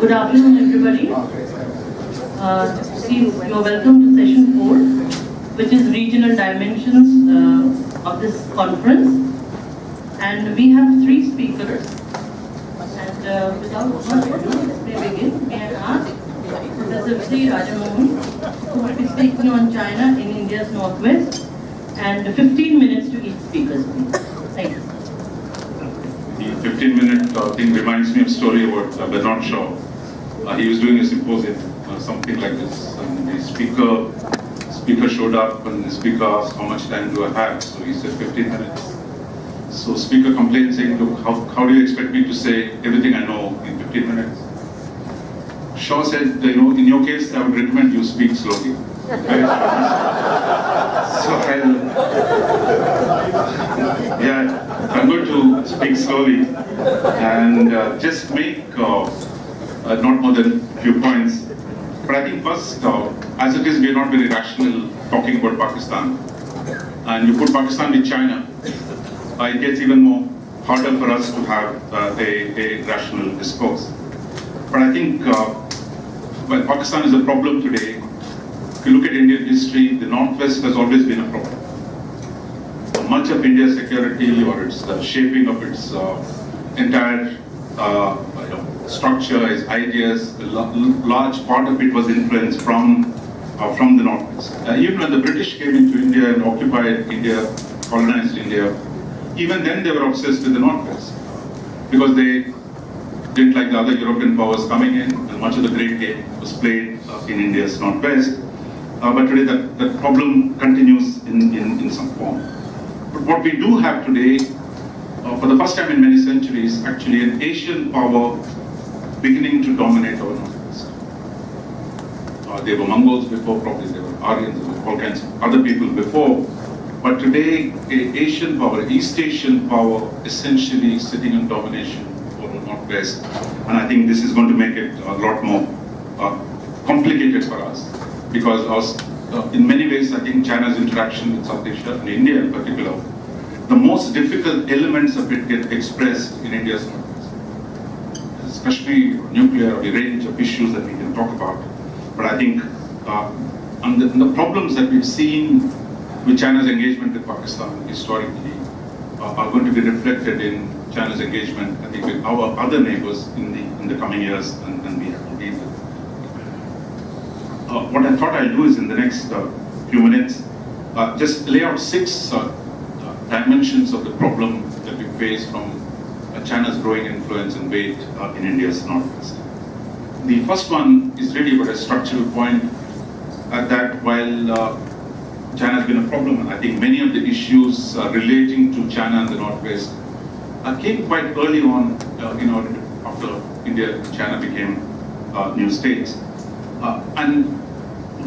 Good afternoon, everybody. You're welcome to session 4, which is regional dimensions of this conference. And we have 3 speakers. And without further ado, let me begin. May I ask Professor Vijay Rajamohan, who will be speaking on China in India's Northwest, and 15 minutes to each speaker, please. Thank you. The 15-minute thing reminds me of a story about Bernard Shaw. He was doing a symposium, something like this, and the speaker showed up, and the speaker asked, "How much time do I have?" So he said, 15 minutes. So speaker complained, saying, "Look, how do you expect me to say everything I know in 15 minutes?" Shaw said, in your case, I would recommend you speak slowly. So I'm going to speak slowly and just make not more than a few points. But I think first, as it is, we are not very rational talking about Pakistan. And you put Pakistan with China, it gets even more harder for us to have a rational discourse. But I think, Pakistan is a problem today. If you look at Indian history, the Northwest has always been a problem. Much of India's security or its shaping of its entire structure, its ideas, a large part of it was influenced from the Northwest. Even when the British came into India and occupied India, colonized India, even then they were obsessed with the Northwest because they didn't like the other European powers coming in, and much of the great game was played in India's Northwest. But today that problem continues in some form. But what we do have today, for the first time in many centuries, actually an Asian power beginning to dominate our Northwest. There were Mongols before, probably there were Aryans, there were all kinds of other people before. But today, an Asian power, East Asian power, essentially sitting in domination over the Northwest. And I think this is going to make it a lot more complicated for us. Because in many ways, I think China's interaction with South Asia, and India in particular, the most difficult elements of it get expressed in India's Northwest. There's Kashmir, or nuclear, or a range of issues that we can talk about. But I think and the problems that we've seen with China's engagement with Pakistan historically are going to be reflected in China's engagement, I think, with our other neighbors in the coming years, and we have to deal with. What I thought I'll do is in the next few minutes, just lay out 6 dimensions of the problem that we face from China's growing influence and weight in India's Northwest. The first one is really about a structural point that while China has been a problem, and I think many of the issues relating to China and the Northwest came quite early on, after India and China became new states. And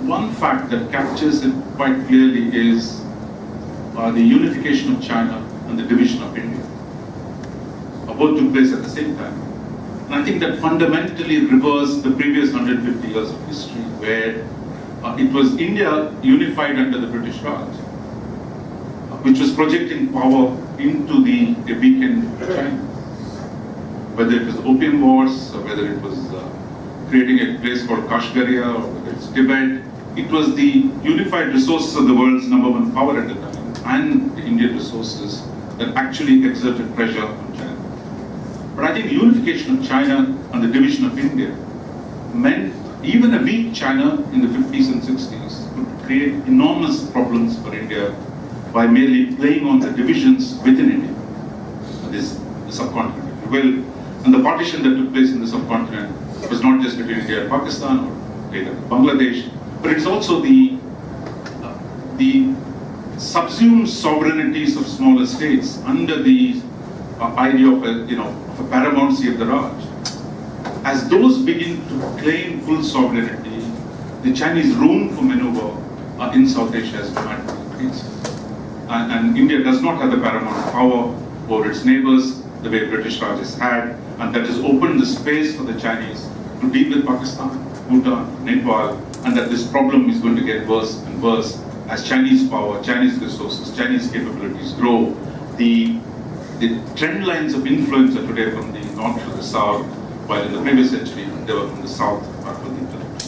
one fact that captures it quite clearly is the unification of China and the division of India. Both took place at the same time. And I think that fundamentally reversed the previous 150 years of history, where it was India unified under the British Raj, which was projecting power into the weakened China. Whether it was Opium Wars, or whether it was creating a place called Kashgaria, or whether it's Tibet, it was the unified resources of the world's #1 power at the time, and the Indian resources that actually exerted pressure on China. But I think the unification of China and the division of India meant even a weak China in the 50s and 60s could create enormous problems for India by merely playing on the divisions within India, the subcontinent, if you will. And the partition that took place in the subcontinent was not just between India and Pakistan or later Bangladesh, but it's also the subsumed sovereignties of smaller states under the idea of a paramountcy of the Raj. As those begin to claim full sovereignty, the Chinese room for maneuver in South Asia has dramatically increased. And India does not have the paramount power over its neighbors the way British Raj has had, and that has opened the space for the Chinese to deal with Pakistan, Bhutan, Nepal, and that this problem is going to get worse and worse as Chinese power, Chinese resources, Chinese capabilities grow. The trend lines of influence are today from the north to the south, while in the previous century they were from the south or from the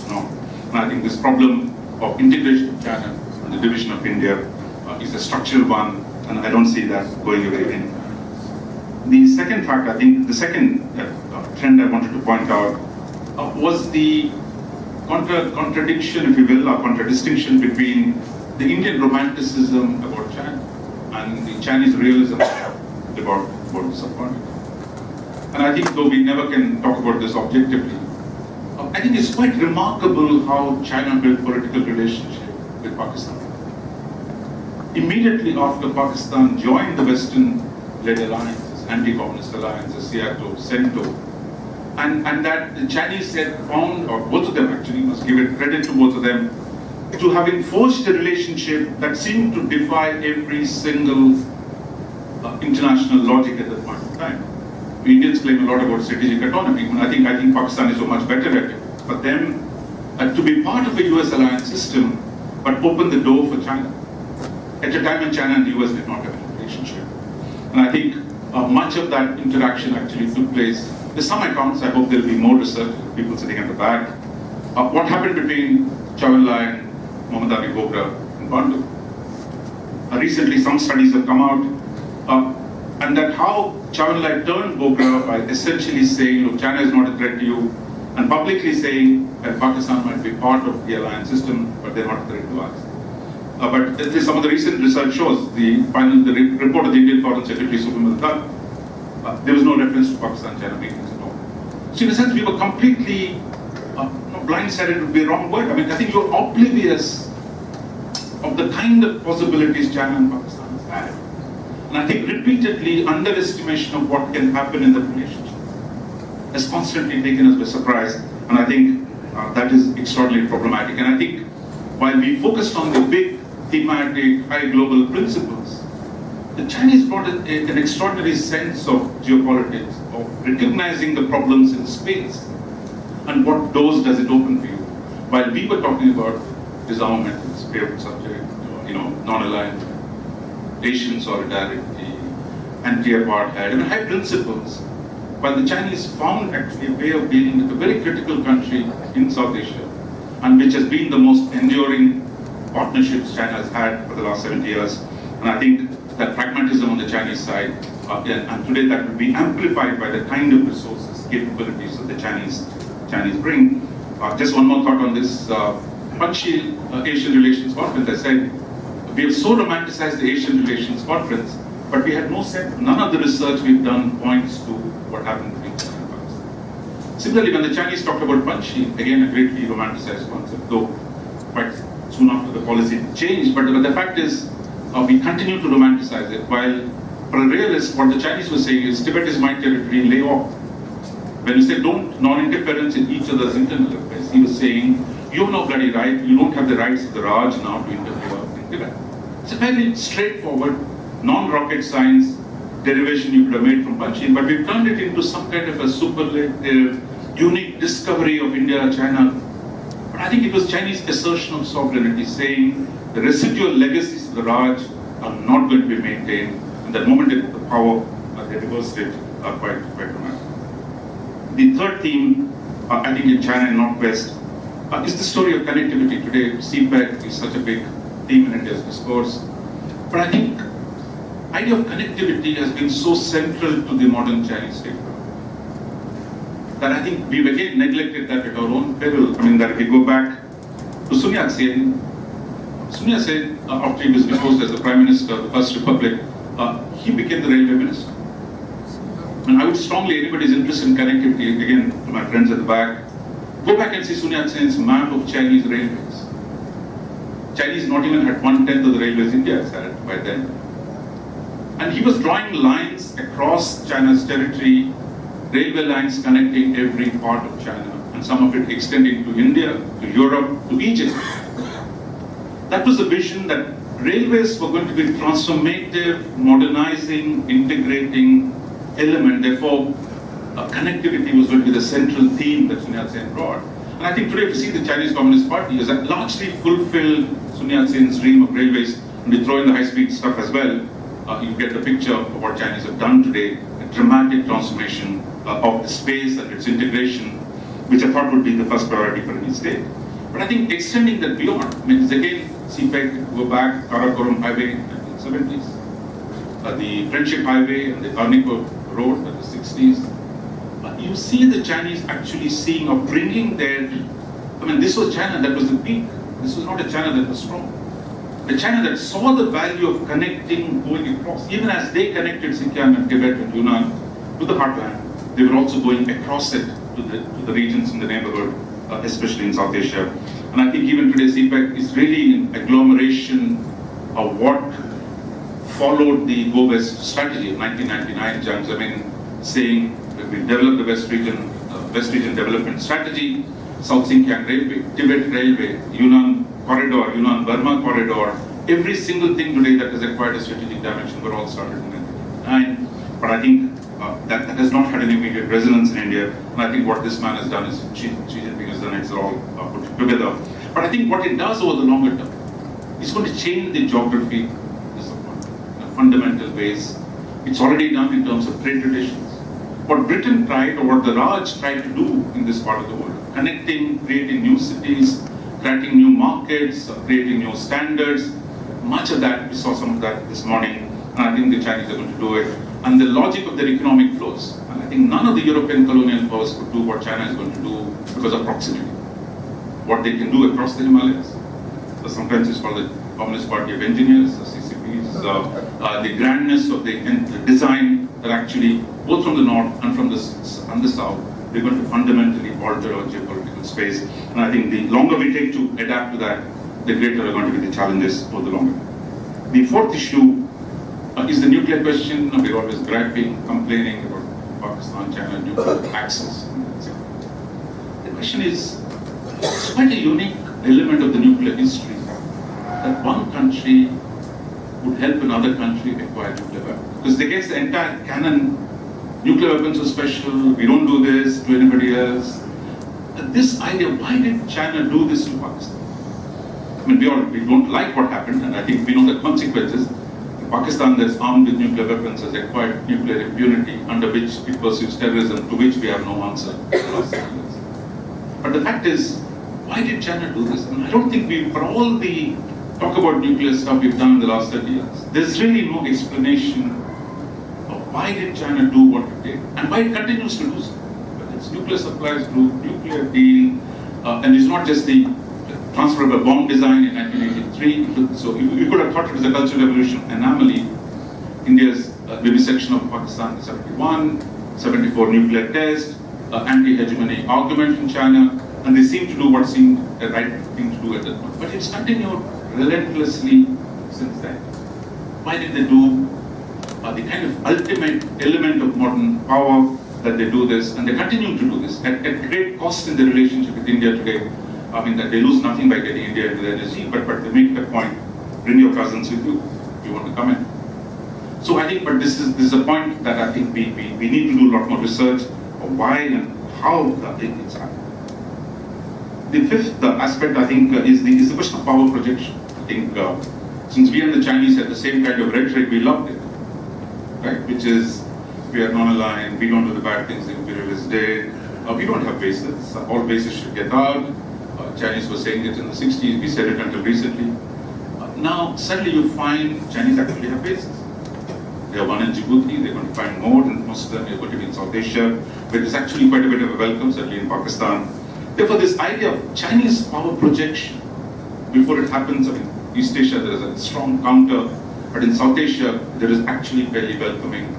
north. And I think this problem of integration of China and the division of India is a structural one, and I don't see that going away anymore. The second fact, I think, the second trend I wanted to point out was the contradiction, if you will, or contradistinction between the Indian romanticism about China and the Chinese realism about the subcontinent. And I think, though we never can talk about this objectively, I think it's quite remarkable how China built political relationship with Pakistan. Immediately after Pakistan joined the Western-led alliances, anti-communist alliances, SEATO, CENTO, and that the Chinese had found, or both of them actually, must give it credit to both of them, to having forged a relationship that seemed to defy every single international logic at that point in time. The Indians claim a lot about strategic autonomy, and I think Pakistan is so much better at it. For them to be part of a US alliance system, but open the door for China. At a time when China and the US did not have a relationship. And I think much of that interaction actually took place. There's some accounts, I hope there'll be more research, people sitting at the back. What happened between Zhou Enlai and Mohammad Ali Bogra in Bantu. Recently, some studies have come out, and that how Zhou Enlai turned Bogra by essentially saying, look, China is not a threat to you, and publicly saying that Pakistan might be part of the alliance system, but they're not a threat to us. But some of the recent research shows, the report of the Indian Foreign Secretary, Supreme Khan, there was no reference to Pakistan-China meetings at all. So in a sense, we were completely blindsided would be a wrong word. I mean, I think you're oblivious of the kind of possibilities China and Pakistan has had. And I think repeatedly underestimation of what can happen in the relationship has constantly taken us by surprise. And I think that is extraordinarily problematic. And I think while we focused on the big thematic, high global principles, the Chinese brought an extraordinary sense of geopolitics, of recognizing the problems in space. And what doors does it open for you? While we were talking about disarmament, favorite subject, non-aligned, Asian solidarity, anti-apartheid, I mean, high principles. While the Chinese found actually a way of dealing with a very critical country in South Asia, and which has been the most enduring partnerships China has had for the last 70 years. And I think that pragmatism on the Chinese side, and today that will be amplified by the kind of resources, capabilities that the Chinese bring. Just one more thought on this Panchsheel Asian Relations Conference. I said, we have so romanticized the Asian Relations Conference, but we had none of the research we've done points to what happened between China and Pakistan. Similarly, when the Chinese talked about Panchsheel, again a greatly romanticized concept, though quite soon after the policy changed, but the fact is, we continue to romanticize it, while for a realist, what the Chinese were saying is, Tibet is my territory, lay off. When you say don't non-interference in each other's internal affairs, he was saying, you have no bloody right, you don't have the rights of the Raj now to interfere in Tibet. It's a very straightforward, non-rocket science derivation you could have made from Panchsheel, but we've turned it into some kind of a superlative, unique discovery of India, China. But I think it was Chinese assertion of sovereignty, saying the residual legacies of the Raj are not going to be maintained, and the moment they took the power, they reversed it quite dramatically. The third theme, I think in China and Northwest, is the story of connectivity. Today, CPEC is such a big theme in India's discourse. But I think the idea of connectivity has been so central to the modern Chinese statecraft that I think we've again neglected that at our own peril. I mean, that if you go back to Sun Yat-sen, after he was deposed as the Prime Minister of the First Republic, he became the railway minister. And I would strongly, anybody's interested in connectivity, again, to my friends at the back, go back and see Sun Yat-sen's map of Chinese railways. Chinese not even had 1/10 of the railways India has had by then. And he was drawing lines across China's territory, railway lines connecting every part of China, and some of it extending to India, to Europe, to Egypt. That was the vision, that railways were going to be transformative, modernizing, integrating element. Therefore, connectivity was going to be the central theme that Sun Yat-sen brought. And I think today, if you see the Chinese Communist Party has largely fulfilled Sun Yat-sen's dream of railways, and we throw in the high-speed stuff as well, you get the picture of what Chinese have done today in dramatic transformation of the space and its integration, which I thought would be the first priority for any state. But I think extending that beyond, I mean, again, CPEC, go back, Karakoram Highway in the 1970s, the Friendship Highway and the Arniko Road in the 60s. You see the Chinese actually seeing or bringing their, I mean, this was China that was the peak. This was not a China that was strong. The China that saw the value of connecting, going across, even as they connected Xinjiang and Tibet and Yunnan to the heartland, they were also going across it to the regions in the neighborhood, especially in South Asia. And I think even today CPEC is really an agglomeration of what followed the Go West strategy of 1999, Jiang Zemin saying that we develop the West region development strategy, South Xinjiang Railway, Tibet Railway, Yunnan Corridor, Yunnan-Burma Corridor, every single thing today that has acquired a strategic dimension were all started in 1999. But I think that has not had any immediate resonance in India. And I think what this man has done is, Xi Jinping has done it, it's all put together. But I think what it does over the longer term is going to change the geography in fundamental ways. It's already done in terms of trade relations. What Britain tried, or what the Raj tried to do in this part of the world, connecting, creating new cities, creating new markets, creating new standards, much of that, we saw some of that this morning, and I think the Chinese are going to do it. And the logic of their economic flows. And I think none of the European colonial powers could do what China is going to do because of proximity. What they can do across the Himalayas. So sometimes it's called the Communist Party of Engineers, the CCPs, the grandness of the design that actually, both from the north and from the south, they're going to fundamentally alter our geopolitical space. And I think the longer we take to adapt to that, the greater are going to be the challenges for the longer. The fourth issue is the nuclear question. We're always griping, complaining about Pakistan, China, nuclear access. The question is, it's quite a unique element of the nuclear history that one country would help another country acquire nuclear weapons. Because they get the entire canon, nuclear weapons are special, we don't do this to anybody else. And this idea, why did China do this to Pakistan? I mean, we don't like what happened, and I think we know the consequences. Pakistan that's armed with nuclear weapons has acquired nuclear impunity under which it pursues terrorism, to which we have no answer for the last 7 years. But the fact is, why did China do this? I mean, I don't think for all the talk about nuclear stuff we've done in the last 30 years, there's really no explanation of why did China do what it did and why it continues to do so. But it's nuclear supplies group, nuclear deal, and it's not just the transfer of a bomb design in 1983. So you could have thought it was a cultural revolution anomaly. India's vivisection of Pakistan in 71, 74 nuclear test, anti-hegemony argument from China, and they seem to do what seemed the right thing to do at that point. But it's continued relentlessly since then. Why did they do the kind of ultimate element of modern power that they do this, and they continue to do this at great cost in the relationship with India today. I mean, that they lose nothing by getting India into the NSG, but they make that point, bring your cousins with you if you want to come in. So I think, but this is a point that I think we need to do a lot more research of why and how it's happening. The fifth aspect, I think, is the question of power projection. I think since we and the Chinese had the same kind of rhetoric, we loved it, right? Which is, we are non-aligned, we don't do the bad things the imperialists did, we don't have bases, all bases should get out. Chinese were saying it in the 60s, we said it until recently. Now, suddenly you find Chinese actually have bases. They have one in Djibouti, they're going to find more, and most of them are going to be in South Asia, where there's actually quite a bit of a welcome, certainly in Pakistan. Therefore, this idea of Chinese power projection, before it happens, I mean, East Asia, there is a strong counter, but in South Asia, there is actually fairly welcoming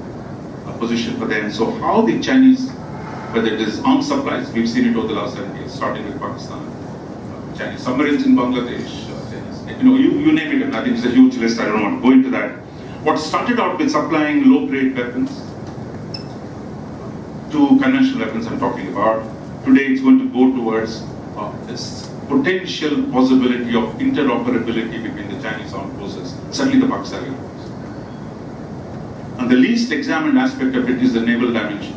position for them. So how the Chinese, whether it is arms supplies, we've seen it over the last 7 years, starting with Pakistan, Chinese submarines in Bangladesh, Chinese, you name it, and I think it's a huge list, I don't want to go into that. What started out with supplying low-grade weapons to conventional weapons I'm talking about, today it's going to go towards this potential possibility of interoperability between the Chinese armed forces, certainly the Pakistani armed forces. And the least examined aspect of it is the naval dimension.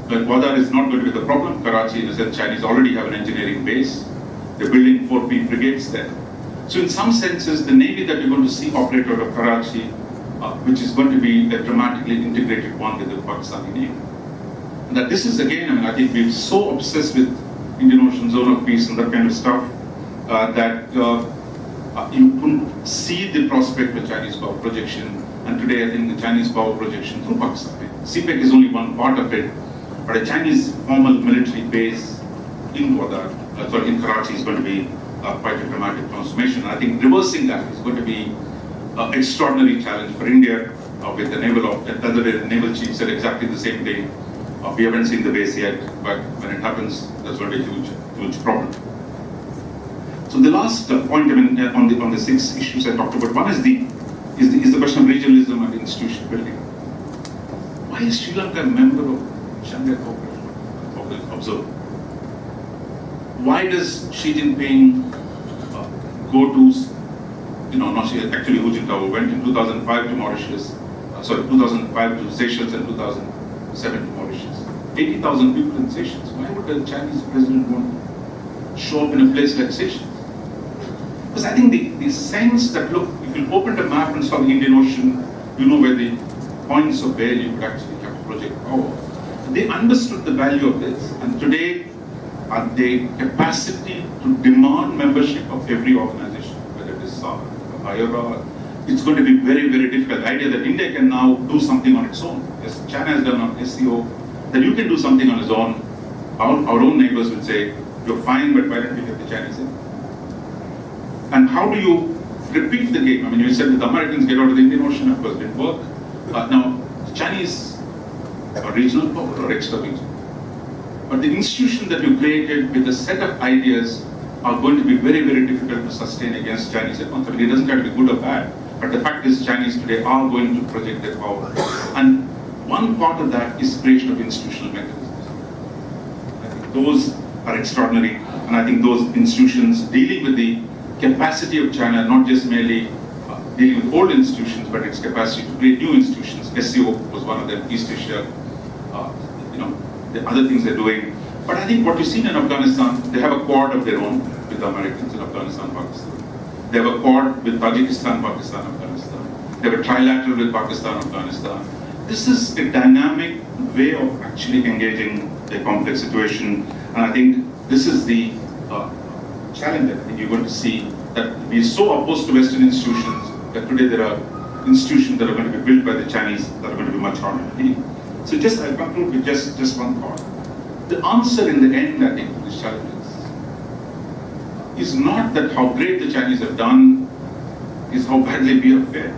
But Gwadar is not going to be the problem. Karachi, in a sense, Chinese already have an engineering base. They're building 4 frigates there. So in some senses, the Navy that you're going to see operate out of Karachi which is going to be a dramatically integrated one with the Pakistani name. And that this is again, I mean, I think we're so obsessed with Indian Ocean Zone of Peace and that kind of stuff that you couldn't see the prospect of Chinese power projection. And today, I think the Chinese power projection through Pakistan, CPEC is only one part of it, but a Chinese formal military base in in Karachi is going to be quite a dramatic transformation. And I think reversing that is going to be an extraordinary challenge for India with the the naval chief said exactly the same thing. We haven't seen the base yet, but when it happens, that's going to be a huge problem. So the last point, I mean, on the 6 issues I talked about, one is the question of regionalism and institution building. Why is Sri Lanka a member of Shanghai Cooperation Observer? Why does Xi Jinping go to, not actually Hu Jintao went in 2005 to Mauritius, 2005 to Seychelles and 2007 to Mauritius. 80,000 people in Seychelles. Why would the Chinese president want to show up in a place like Seychelles? Because I think the sense that, look, if you opened a map and saw the Indian Ocean, you know where the points of where you could actually have to project power. They understood the value of this, and today the capacity to demand membership of every organization, whether it is SAARC, IORA, it's going to be very, very difficult. The idea that India can now do something on its own, as China has done on SCO, that you can do something on its own. Our own neighbors will say, you're fine, but why don't we get the Chinese in? And how do you repeat the game? I mean, you said that the Americans get out of the Indian Ocean, of course, it didn't work. Now, the Chinese are regional power or extra regional. But the institution that you created with a set of ideas are going to be very, very difficult to sustain against Chinese advance. I mean, it doesn't have to be good or bad, but the fact is Chinese today are going to project their power. And one part of that is creation of institutional mechanisms. I think those are extraordinary, and I think those institutions dealing with the capacity of China, not just merely dealing with old institutions, but its capacity to create new institutions. SCO was one of them, East Asia, the other things they're doing. But I think what you've seen in Afghanistan, they have a quad of their own with the Americans in Afghanistan, Pakistan. They have a quad with Tajikistan, Pakistan, Afghanistan. They have a trilateral with Pakistan, Afghanistan. This is a dynamic way of actually engaging a complex situation. And I think this is the challenge that I think you're going to see, that we're so opposed to Western institutions that today there are institutions that are going to be built by the Chinese that are going to be much harder to deal. So I'll conclude with just one thought. The answer in the end, I think, to these challenges is not that how great the Chinese have done, is how badly we have fared.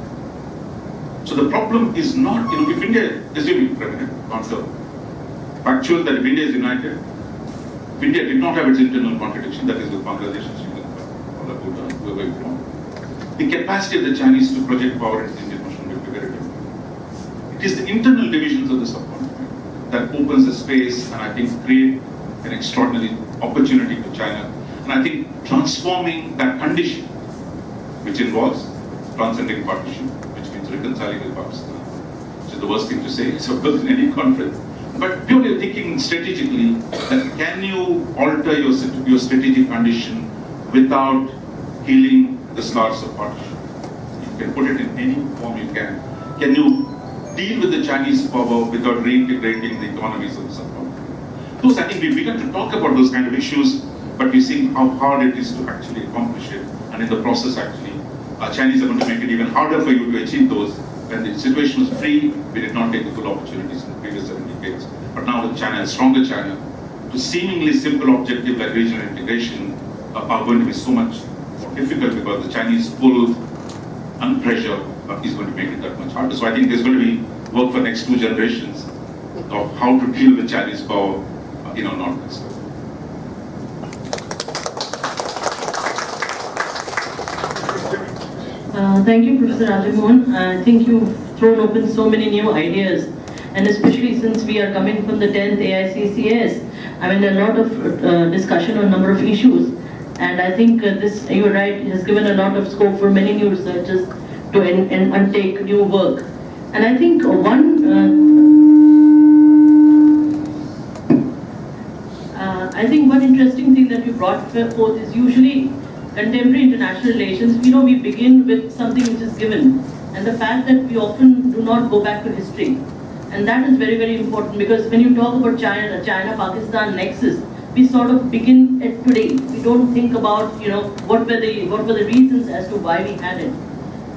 So the problem is not, if India, assuming, answer, factual that if India is united, if India did not have its internal contradiction, that is with Bangladesh and Sri Lanka, or Bhutan, whoever you want, the capacity of the Chinese to project power in the Indian Ocean will be very different. It is the internal divisions of the subcontinent that opens the space and I think create an extraordinary opportunity for China. And I think transforming that condition, which involves transcending partition, which means reconciling with Pakistan, which is the worst thing to say, it's of course in any conflict. But purely thinking strategically, that can you alter your strategic condition without healing the scars of partition? You can put it in any form you can. Can you deal with the Chinese power without reintegrating the economies of the subcontinent? Those, I think we began to talk about those kind of issues, but we're seeing how hard it is to actually accomplish it. And in the process, actually, Chinese are going to make it even harder for you to achieve those. When the situation was free, we did not take the full opportunities in the previous 7 decades. But now with China, and stronger China, to seemingly simple objective like regional integration are going to be so much more difficult because the Chinese pull and pressure is going to make it that much harder. So I think there's going to be work for next 2 generations of how to deal with Chinese power in our northwest. Thank you, Professor Rajamohan. I think you've thrown open so many new ideas, and especially since we are coming from the 10th AICCS, I mean, a lot of discussion on a number of issues, and I think this, you're right, has given a lot of scope for many new researchers to undertake new work. And I think one interesting thing that you brought forth is usually contemporary international relations. We begin with something which is given. and the fact that we often do not go back to history. And that is very, very important, because when you talk about China-Pakistan nexus, we sort of begin at today. We don't think about, what were the reasons as to why we had it.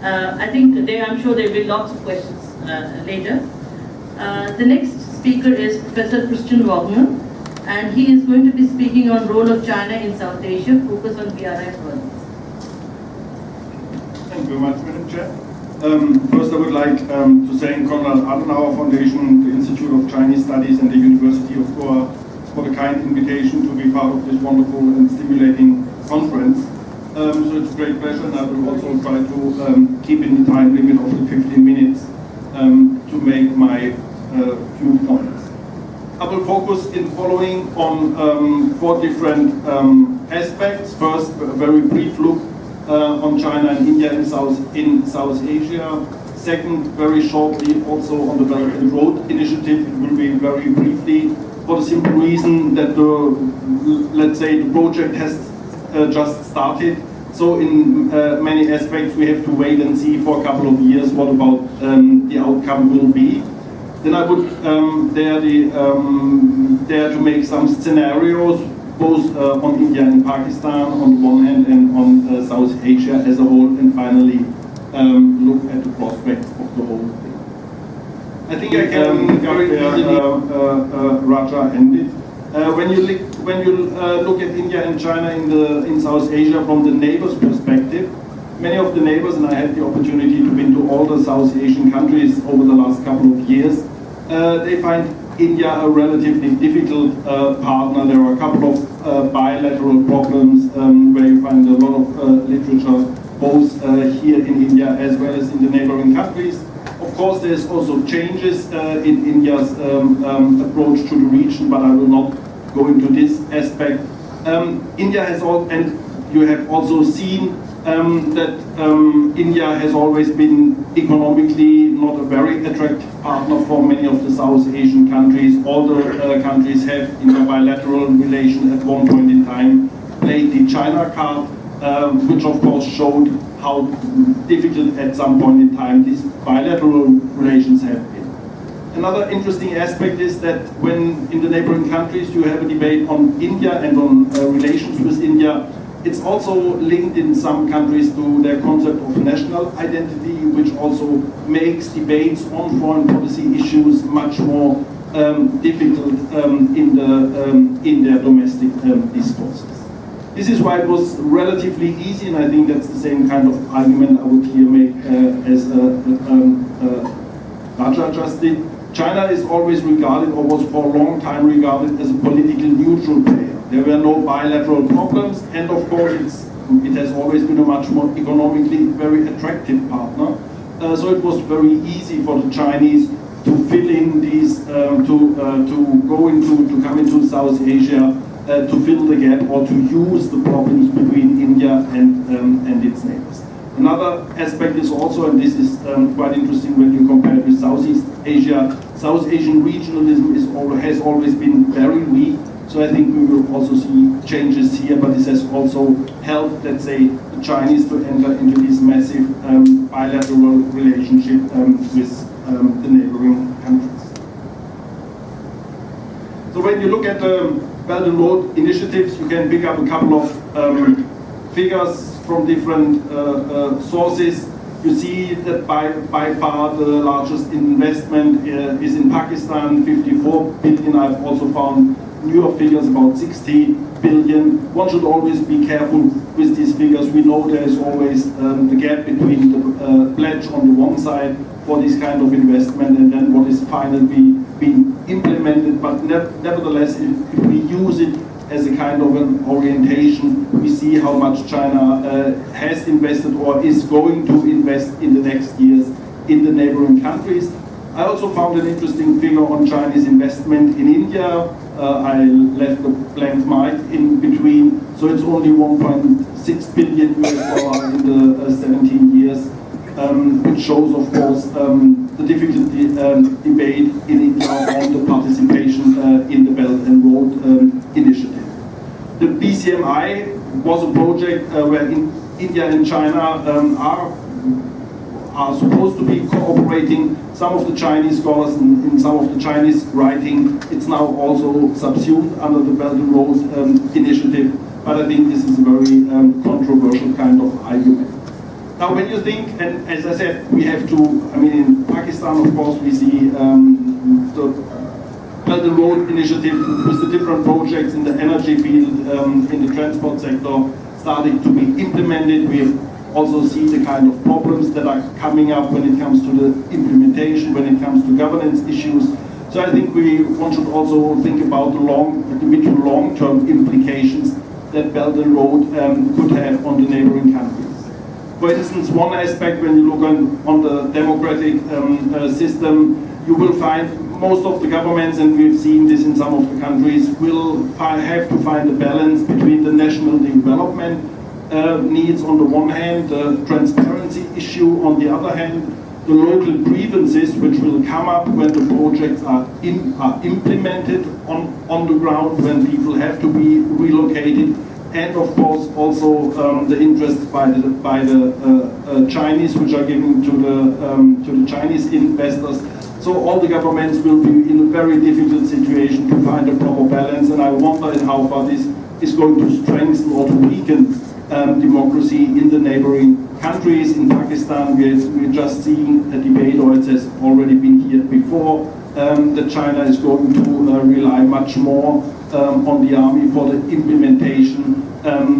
I think I'm sure there will be lots of questions later. The next speaker is Professor Christian Wagner, and he is going to be speaking on role of China in South Asia, focus on BRI projects. Thank you very much, Madam Chair. First, I would like to thank Konrad Adenauer Foundation, the Institute of Chinese Studies, and the University of Goa for the kind invitation to be part of this wonderful and stimulating conference. So it's a great pleasure, and I will also try to keep in the time limit of the 15 minutes to make my few points. I will focus in following on 4 different aspects. First, a very brief look on China and India in South Asia. Second, very shortly also on the Belt and Road Initiative. It will be very briefly, for the simple reason that the project has just started. So in many aspects we have to wait and see for a couple of years what about the outcome will be. Then I would dare to make some scenarios, both on India and Pakistan on the one hand, and on South Asia as a whole, and finally look at the prospects of the whole thing. I think I can very easily Raja ended. When you look at India and China in South Asia from the neighbors' perspective, many of the neighbors, and I had the opportunity to been to all the South Asian countries over the last couple of years, they find India a relatively difficult partner. There are a couple of bilateral problems where you find a lot of literature, both here in India as well as in the neighboring countries. Of course, there's also changes in India's approach to the region, but I will not go into this aspect. India has and you have also seen that India has always been economically not a very attractive partner for many of the South Asian countries. All the countries have, in a bilateral relation at one point in time, played the China card, which of course showed how difficult at some point in time these bilateral relations have been. Another interesting aspect is that when in the neighboring countries you have a debate on India and on relations with India, it's also linked in some countries to their concept of national identity, which also makes debates on foreign policy issues much more difficult in their domestic discourses. This is why it was relatively easy, and I think that's the same kind of argument I would here make as Raja just did. China is always regarded, or was for a long time regarded, as a politically neutral player. There were no bilateral problems, and of course it has always been a much more economically very attractive partner. So it was very easy for the Chinese to fill in these, to come into South Asia, to fill the gap or to use the problems between India and its neighbors. Another aspect is also, and this is quite interesting when you compare it with Southeast Asia, South Asian regionalism has always been very weak. So I think we will also see changes here, but this has also helped, let's say, the Chinese to enter into this massive bilateral relationship with the neighboring countries. So when you look at the Belt and Road initiatives, you can pick up a couple of figures from different sources. You see that by far the largest investment is in Pakistan, 54 billion. I've also found newer figures about 60 billion. One should always be careful with these figures. We know there is always the gap between the pledge on the one side for this kind of investment and then what is finally being implemented. But nevertheless, if we use it as a kind of an orientation, we see how much China has invested or is going to invest in the next years in the neighboring countries. I also found an interesting figure on Chinese investment in India. I left a blank mark in between, so it's only 1.6 billion US dollar in the 17 years, which shows, of course, the difficult debate in India on the participation in the Belt and Road Initiative. The BCMI was a project where India and China are are supposed to be cooperating. Some of the Chinese scholars in some of the Chinese writing, it's now also subsumed under the Belt and Road Initiative, but I think this is a very controversial kind of argument. Now when you think, and as I said, we have to, I mean in Pakistan of course we see the Belt and Road Initiative with the different projects in the energy field, in the transport sector, starting to be implemented. We also see the kind of problems that are coming up when it comes to the implementation, when it comes to governance issues. So I think one should also think about the mid to long-term implications that Belt and Road could have on the neighboring countries. For instance, one aspect when you look on the democratic system, you will find most of the governments, and we've seen this in some of the countries, will have to find a balance between the national development needs on the one hand, the transparency issue on the other hand, the local grievances which will come up when the projects are implemented on the ground, when people have to be relocated, and of course also the interests by the Chinese, which are given to the Chinese investors. So all the governments will be in a very difficult situation to find a proper balance, and I wonder in how far this is going to strengthen or to weaken democracy in the neighboring countries. In Pakistan, we're just seeing a debate, or it has already been here before, that China is going to rely much more on the army for the implementation,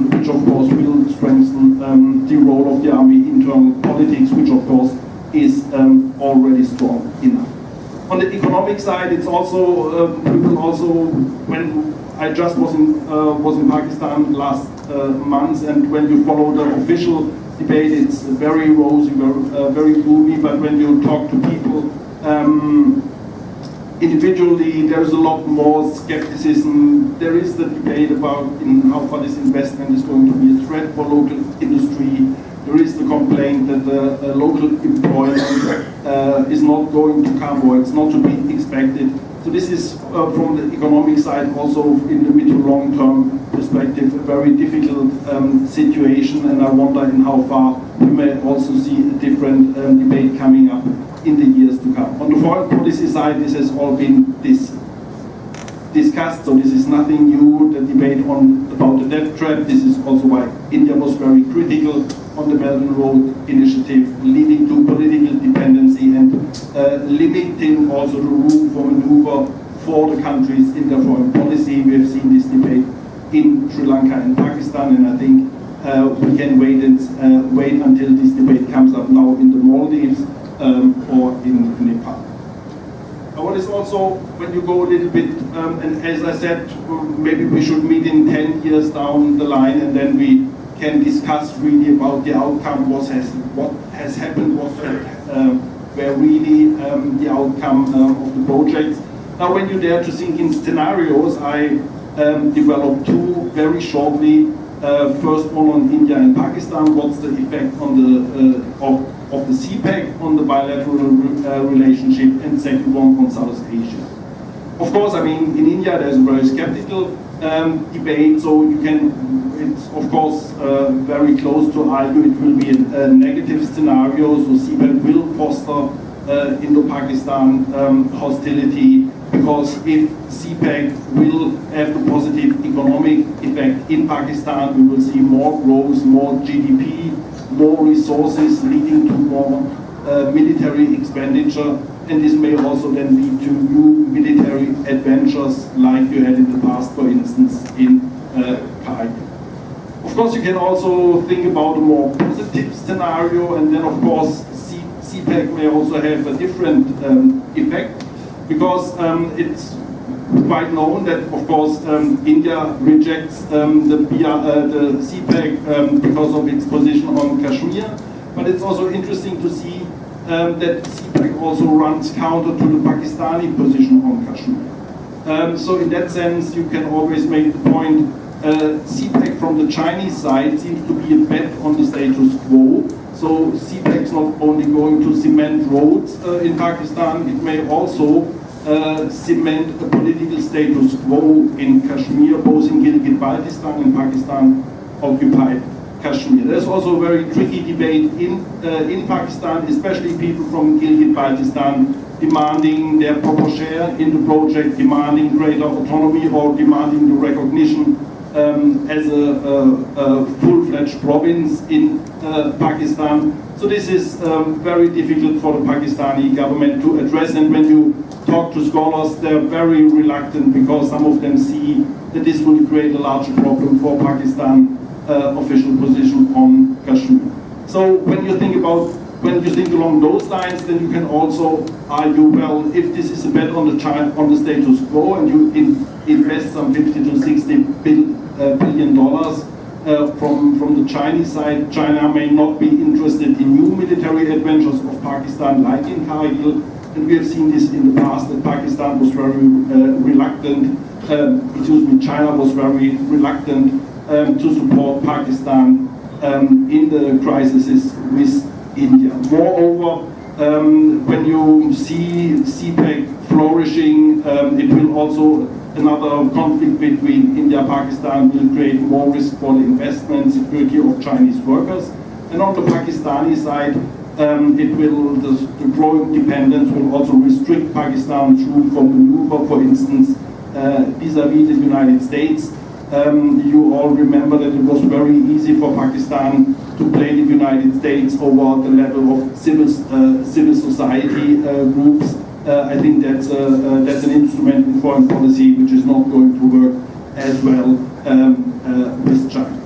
which of course will strengthen the role of the army in internal politics, which of course is already strong enough. On the economic side, it's also people also, when I just was in Pakistan last month, and when you follow the official debate, it's very rosy, very gloomy. But when you talk to people individually, there's a lot more skepticism. There is the debate about how far this investment is going to be a threat for local industry. There is the complaint that the local employment is not going to come, or it's not to be expected. So this is, from the economic side, also in the mid to long-term perspective, a very difficult situation, and I wonder in how far we may also see a different debate coming up in the years to come. On the foreign policy side, this has all been discussed, so this is nothing new. The debate about the debt trap, this is also why India was very critical on the Belt and Road Initiative, leading to political dependency and limiting also the room for maneuver for the countries in their foreign policy. We have seen this debate in Sri Lanka and Pakistan, and I think we can wait until this debate comes up now in the Maldives or in Nepal. What is also, when you go a little bit, and as I said, maybe we should meet in 10 years down the line, and then we can discuss really about the outcome, what has happened, where really the outcome of the projects. Now when you dare to think in scenarios, I developed two very shortly. First one on India and Pakistan, what's the effect on the of the CPEC on the bilateral relationship, and second one on South Asia. Of course, I mean, in India there's a very skeptical debate, so you can, it's of course very close to argue it will be a negative scenario, so CPEC will foster Indo-Pakistan hostility, because if CPEC will have the positive economic effect in Pakistan, we will see more growth, more GDP, more resources, leading to more military expenditure, and this may also then lead to new military adventures like you had in the past, for instance, in Kargil. Of course, you can also think about a more positive scenario, and then of course CPEC may also have a different effect, because it's quite known that, of course, India rejects the CPEC because of its position on Kashmir, but it's also interesting to see that CPEC also runs counter to the Pakistani position on Kashmir. So in that sense, you can always make the point, CPEC from the Chinese side seems to be a bet on the status quo. So CPEC is not only going to cement roads in Pakistan, it may also cement a political status quo in Kashmir, both in Gilgit-Baltistan and Pakistan occupied Kashmir. There's also a very tricky debate in Pakistan, especially people from Gilgit-Baltistan demanding their proper share in the project, demanding greater autonomy or demanding the recognition as a full-fledged province in Pakistan. So this is very difficult for the Pakistani government to address, and when you talk to scholars, they're very reluctant because some of them see that this will create a larger problem for Pakistan official position on Kashmir. So when you think along those lines, then you can also argue, well, if this is a bet on the status quo and you invest some 50 to 60 billion dollars from the Chinese side, China may not be interested in new military adventures of Pakistan like in Kargil, and we have seen this in the past that Pakistan was very reluctant, China was very reluctant to support Pakistan in the crises with India. Moreover, when you see CPEC flourishing, it will also, another conflict between India and Pakistan will create more risk for the investment security of Chinese workers. And on the Pakistani side, the growing dependence will also restrict Pakistan's room for maneuver, for instance, vis-a-vis the United States. You all remember that it was very easy for Pakistan to play the United States over the level of civil society groups. I think that's an instrument in foreign policy which is not going to work as well with China.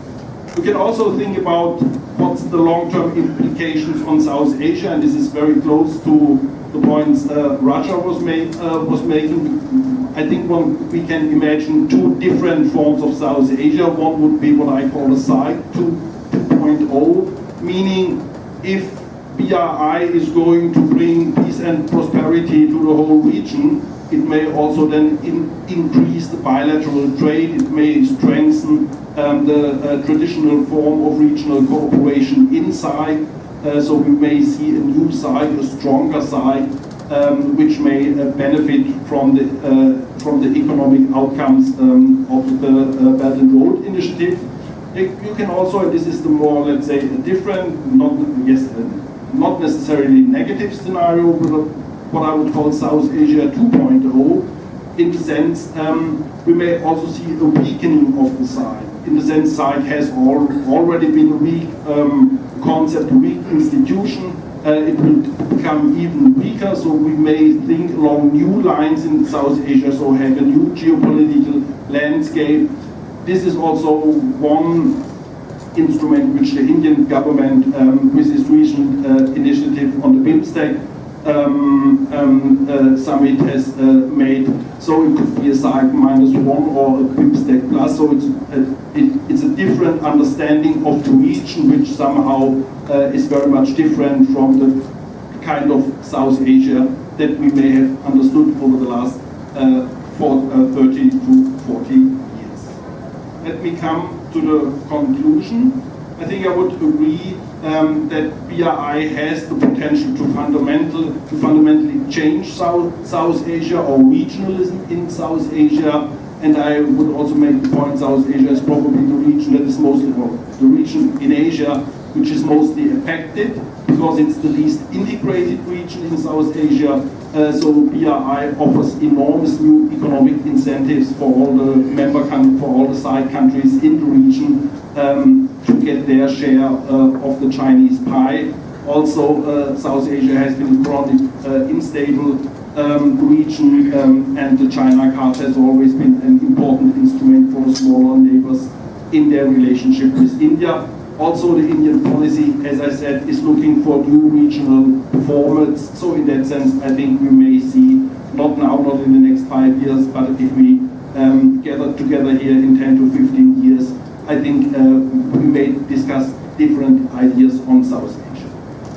We can also think about what's the long-term implications on South Asia, and this is very close to the points Raja was making. I think we can imagine two different forms of South Asia. One would be what I call a side 2.0, meaning if BRI is going to bring peace and prosperity to the whole region, it may also then increase the bilateral trade, it may strengthen the traditional form of regional cooperation inside, so we may see a new side, a stronger side, which may benefit from the economic outcomes of the Belt and Road Initiative. You can also, and this is the more, let's say, a different, not necessarily negative scenario, but what I would call South Asia 2.0, in the sense we may also see a weakening of the side. In the sense, SAARC has already been a weak concept, a weak institution. It will become even weaker, so we may think along new lines in South Asia, so have a new geopolitical landscape. This is also one instrument which the Indian government, with its recent initiative on the BIMSTEC summit has made. So it could be a SAARC -1 or a BIMSTEC plus. So it's a different understanding of the region, which somehow is very much different from the kind of South Asia that we may have understood over the last 30 to 40 years. Let me come to the conclusion. I think I would agree that BRI has the potential to fundamentally change South Asia or regionalism in South Asia, and I would also make the point South Asia is probably the region that is mostly, or the region in Asia which is mostly affected because it's the least integrated region in South Asia. So BRI offers enormous new economic incentives for all the for all the side countries in the region to get their share of the Chinese pie. Also, South Asia has been a chronic unstable region, and the China card has always been an important instrument for smaller neighbors in their relationship with India. Also, the Indian policy, as I said, is looking for new regional formats. So in that sense, I think we may see, not now, not in the next 5 years, but if we gather together here in 10 to 15 years, I think we may discuss different ideas on South Asia.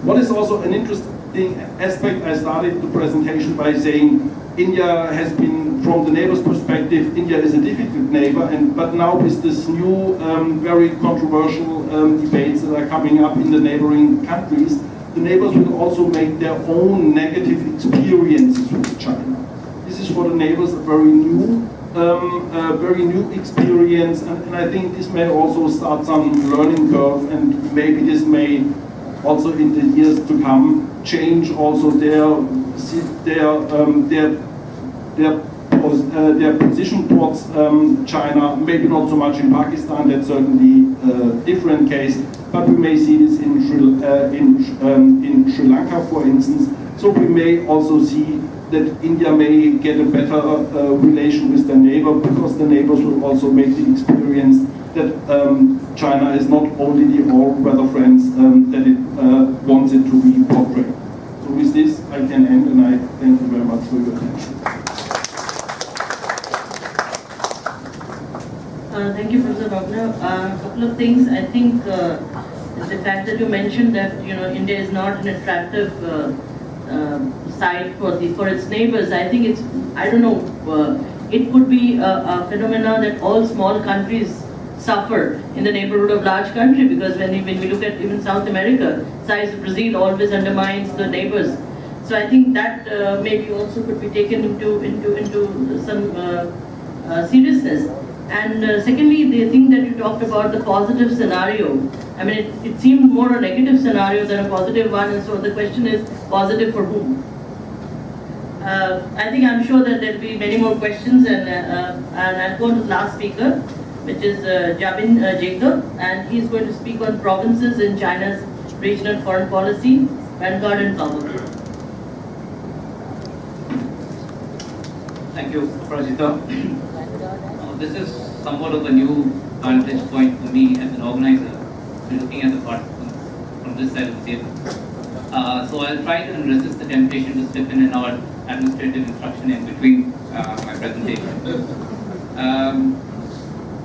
What is also an interesting aspect, I started the presentation by saying India has been, from the neighbor's perspective, India is a difficult neighbor, but now with this new, very controversial debates that are coming up in the neighboring countries, the neighbors will also make their own negative experiences with China. This is for the neighbors a very new a very new experience, and I think this may also start some learning curve, and maybe this may also in the years to come change also their position towards China. Maybe not so much in Pakistan. That's certainly a different case, but we may see this in Sri Lanka, for instance. So we may also see that India may get a better relation with their neighbor, because the neighbors will also make the experience that China is not only the all-weather friends that it wants it to be portrayed. So with this, I can end, and I thank you very much for your attention. Thank you, Professor Wagner. A couple of things. I think the fact that you mentioned that India is not an attractive site for its neighbors. I think it's, I don't know, it could be a phenomena that all small countries suffer in the neighborhood of large country, because when we look at even South America, size of Brazil always undermines the neighbors. So I think that maybe also could be taken into some seriousness. And secondly, the thing that you talked about, the positive scenario. I mean, it seemed more a negative scenario than a positive one, and so the question is, positive for whom? I'm sure that there will be many more questions, and I'll go to the last speaker, which is Jabin Jacob, and he's going to speak on provinces in China's regional foreign policy, Vanguard and Power. Thank you, Prajita. This is somewhat of a new vantage point for me as an organizer, looking at the participants from this side of the table. So I'll try to resist the temptation to slip in an odd administrative instruction in between my presentation.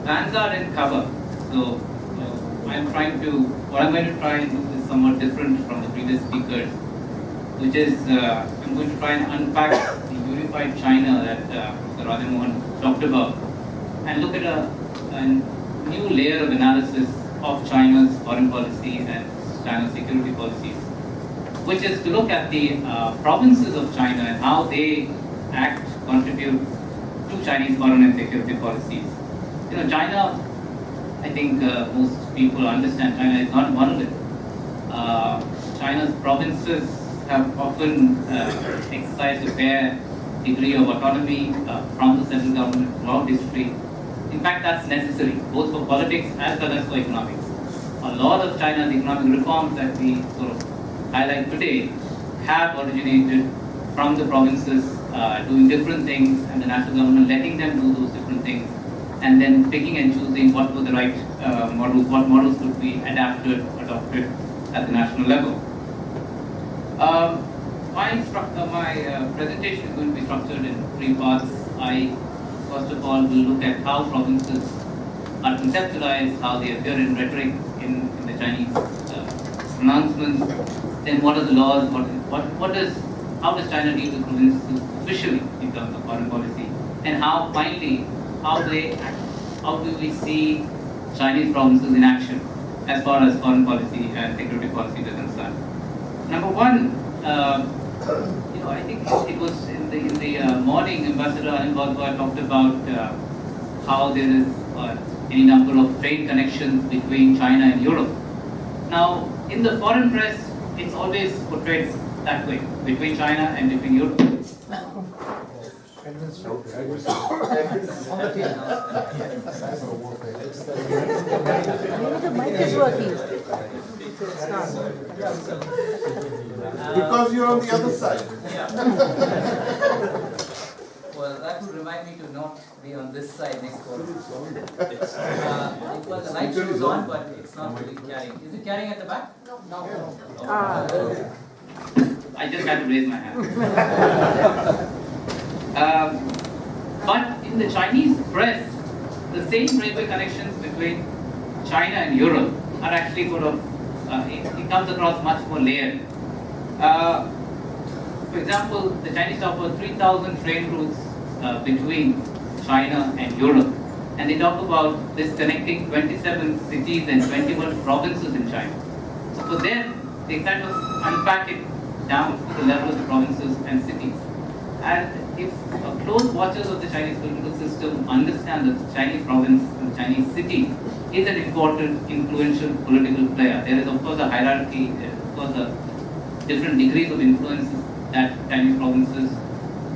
Vanguard and cover. So what I'm going to try and do is somewhat different from the previous speakers, which is I'm going to try and unpack the unified China that Mr. Rajamohan talked about, and look at a new layer of analysis of China's foreign policy and China's security policies, which is to look at the provinces of China and how they contribute to Chinese foreign and security policies. China, I think most people understand, China is not monolith. China's provinces have often exercised a fair degree of autonomy from the central government throughout history. In fact, that's necessary, both for politics as well as for economics. A lot of China's economic reforms that we sort of highlight today have originated from the provinces doing different things, and the national government letting them do those different things, and then picking and choosing what were the right models, what models could be adopted at the national level. My presentation is going to be structured in three parts. First of all, we'll look at how provinces are conceptualized, how they appear in rhetoric in the Chinese pronouncements. Then what are the laws? How does China deal with provinces officially in terms of foreign policy? And how do we see Chinese provinces in action as far as foreign policy and security policy is concerned? Number one, I think it was in the morning, Ambassador Anil Bhardwaj talked about how there is any number of trade connections between China and Europe. Now, in the foreign press, it's always portrayed that way, between China and between Europe. The mic is working. Because you're on the other side. Well, that would remind me to not be on this side next quarter. Well, the light shows on, but it's not really carrying. Is it carrying at the back? No. I just had to raise my hand. But in the Chinese press, the same railway connections between China and Europe are actually sort of, it comes across much more layered. For example, the Chinese talk about 3,000 train routes between China and Europe. And they talk about this connecting 27 cities and 21 provinces in China. So for them, they kind of unpack it down to the level of the provinces and cities. And if close watchers of the Chinese political system understand that the Chinese province and the Chinese city is an important, influential political player. There is of course a hierarchy, there is of course a different degrees of influence that Chinese provinces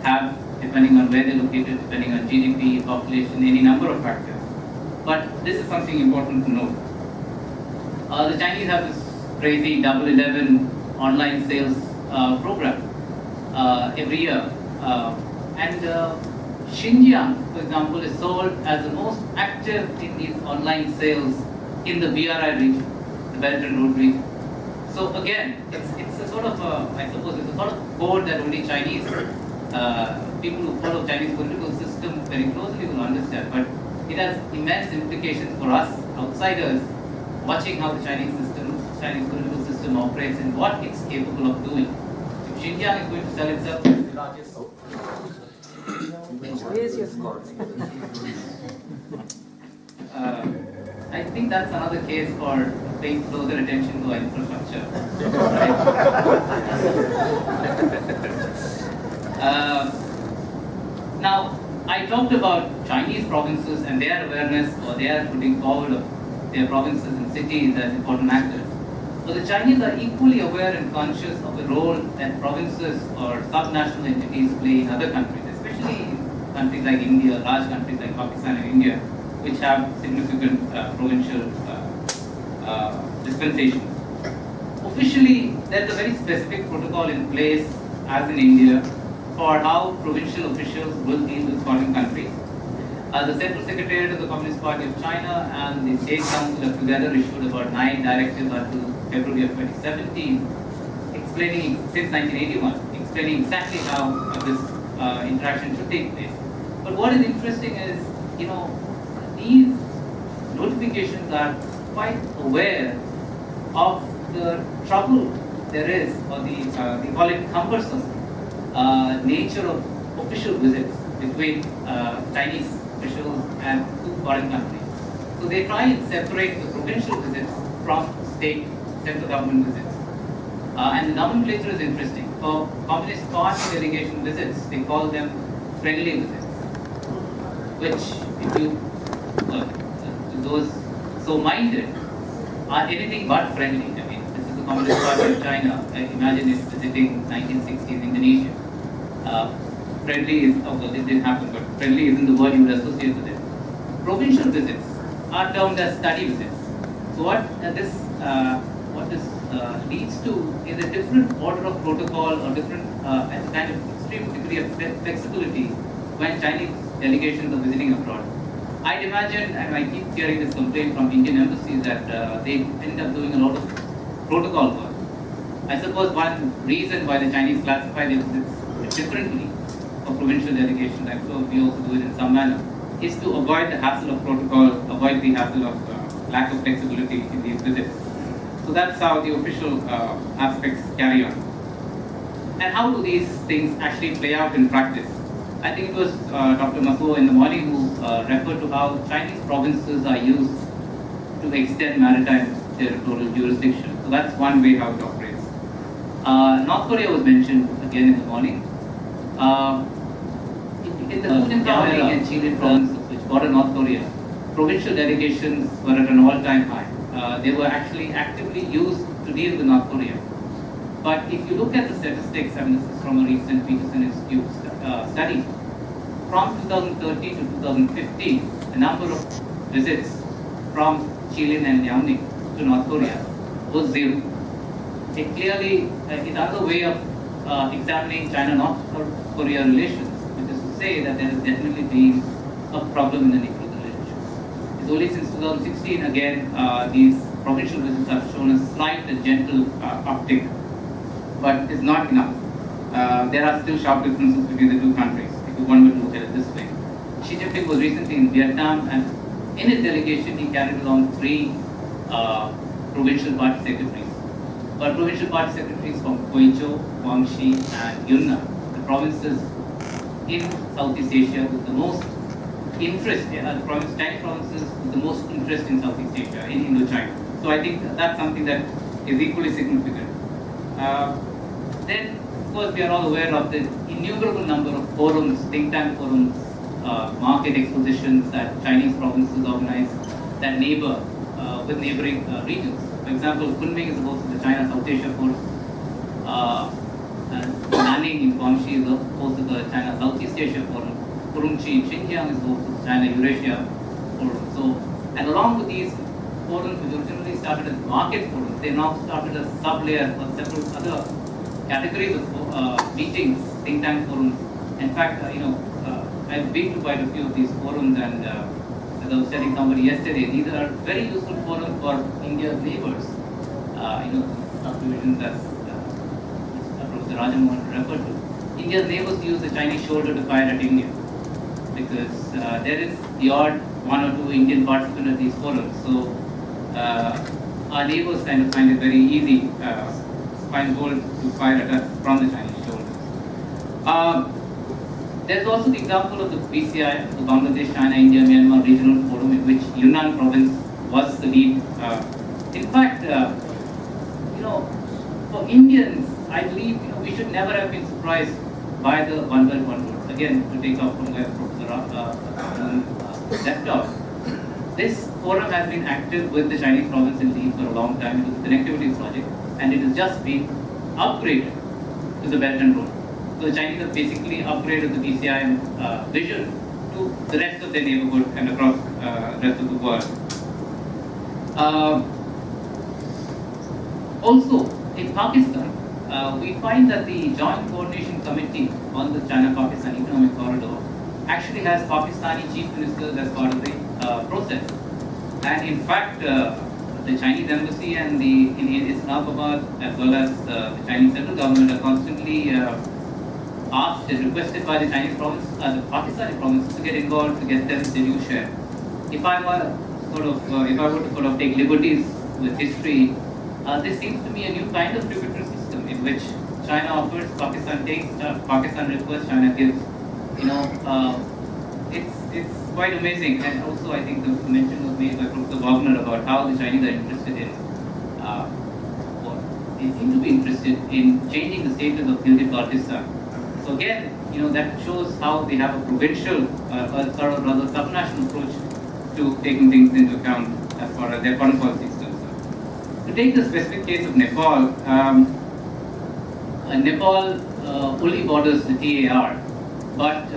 have depending on where they're located, depending on GDP, population, any number of factors. But this is something important to note. The Chinese have this crazy Double 11 online sales program every year. And Xinjiang, for example, is sold as the most active in these online sales in the BRI region, the Belt and Road region. So again, it's a sort of, I suppose, it's a sort of code that only Chinese people who follow Chinese political system very closely will understand. But it has immense implications for us outsiders watching how the Chinese political system operates and what it's capable of doing. If Xinjiang is going to sell itself as the largest. I think that's another case for paying closer attention to our infrastructure. Now, I talked about Chinese provinces and their awareness or their putting forward of their provinces and cities as important actors. But the Chinese are equally aware and conscious of the role that provinces or subnational entities play in other countries, especially in countries like India, large countries like Pakistan and India, which have significant provincial dispensations. Officially, there's a very specific protocol in place, as in India, for how provincial officials will deal with foreign countries. The Central Secretariat of the Communist Party of China and the State Council have together issued about 9 directives until February of 2017, explaining, since 1981, explaining exactly how this interaction should take place. But what is interesting is, these notifications are quite aware of the trouble there is, or they call it cumbersome nature of official visits between Chinese officials and foreign countries. So they try and separate the provincial visits from state, central government visits. And the nomenclature is interesting. For Communist Party delegation visits, they call them friendly visits, which, if you, to those so minded, are anything but friendly. I mean, this is the Communist Party of China. Imagine it visiting 1960s Indonesia. Friendly is, although this didn't happen, but friendly isn't the word you would associate with it. Provincial visits are termed as study visits. So what this leads to is a different order of protocol or different and kind of extreme degree of flexibility when Chinese delegations are visiting abroad. I'd imagine, and I keep hearing this complaint from Indian embassies, that they end up doing a lot of protocol work. I suppose one reason why the Chinese classify their visits differently for provincial delegations, I'm sure we also do it in some manner, is to avoid the hassle of protocol, avoid the hassle of lack of flexibility in these visits. So that's how the official aspects carry on. And how do these things actually play out in practice? I think it was Dr. Masuo in the morning who referred to how Chinese provinces are used to extend maritime territorial jurisdiction. So that's one way how it operates. North Korea was mentioned again in the morning. In the Liaoning and Jilin provinces, which border North Korea, provincial delegations were at an all-time high. They were actually actively used to deal with North Korea. But if you look at the statistics, I mean, this is from a recent Peterson Institute study, from 2013 to 2015, the number of visits from Jilin and Liaoning to North Korea was 0. It clearly is another way of examining China-North Korea relations, which is to say that there has definitely been a problem in the nature of the relationship. It's only since 2016, again, these provincial visits have shown a slight and gentle uptick, but it's not enough. There are still sharp differences between the two countries, if one were to look at it this way. Xi Jinping was recently in Vietnam, and in his delegation he carried along 3 provincial party secretaries. But provincial party secretaries from Guizhou, Guangxi and Yunnan, the provinces in Southeast Asia with the most interest, Chinese provinces with the most interest in Southeast Asia, in Indochina. So I think that's something that is equally significant. Then, of course, we are all aware of the innumerable number of forums, think tank forums, market expositions that Chinese provinces organize that neighbor with neighboring regions. For example, Kunming is the host of the China South Asia Forum. And Nanning in Guangxi is the host of the China Southeast Asia Forum. Urumqi in Xinjiang is the host of the China Eurasia Forum. So, and along with these forums, which originally started as market forums, they now started as sub-layer or several other categories of meetings, think tank forums. In fact, I've been to quite a few of these forums, and as I was telling somebody yesterday, these are very useful forums for India's neighbors. Subdivisions as Professor Rajamohan referred to. India's neighbors use the Chinese shoulder to fire at India, because there is the odd one or two Indian participants at these forums. So our neighbors kind of find it very easy, find gold to fire at us from the Chinese shoulders. There's also the example of the BCI, the Bangladesh, China, India, Myanmar Regional Forum, in which Yunnan province was the lead. In fact, for Indians, I believe we should never have been surprised by the One Belt One Road. Again, to take off from where Professor left off, this forum has been active with the Chinese province in lead for a long time. It was a connectivity project, and it has just been upgraded to the Belt and Road. So the Chinese have basically upgraded the BCI vision to the rest of their neighborhood and across the rest of the world. Also, in Pakistan, we find that the Joint Coordination Committee on the China-Pakistan Economic Corridor actually has Pakistani chief ministers as part of the process. And in fact, the Chinese embassy and in Islamabad, as well as the Chinese central government, are constantly asked and requested by the Chinese province, the Pakistani provinces to get involved, to get them their due share. If I were to take liberties with history, this seems to me a new kind of tributary system in which China offers, Pakistan takes, Pakistan requests, China gives. It's quite amazing. And also, I think the mention was made by Professor Wagner about how the Chinese are interested in, they seem to be interested in changing the status of Gilgit-Baltistan. So again, that shows how they have a provincial, or rather subnational approach to taking things into account as far as their foreign policy is concerned. To take the specific case of Nepal, Nepal fully borders the TAR, but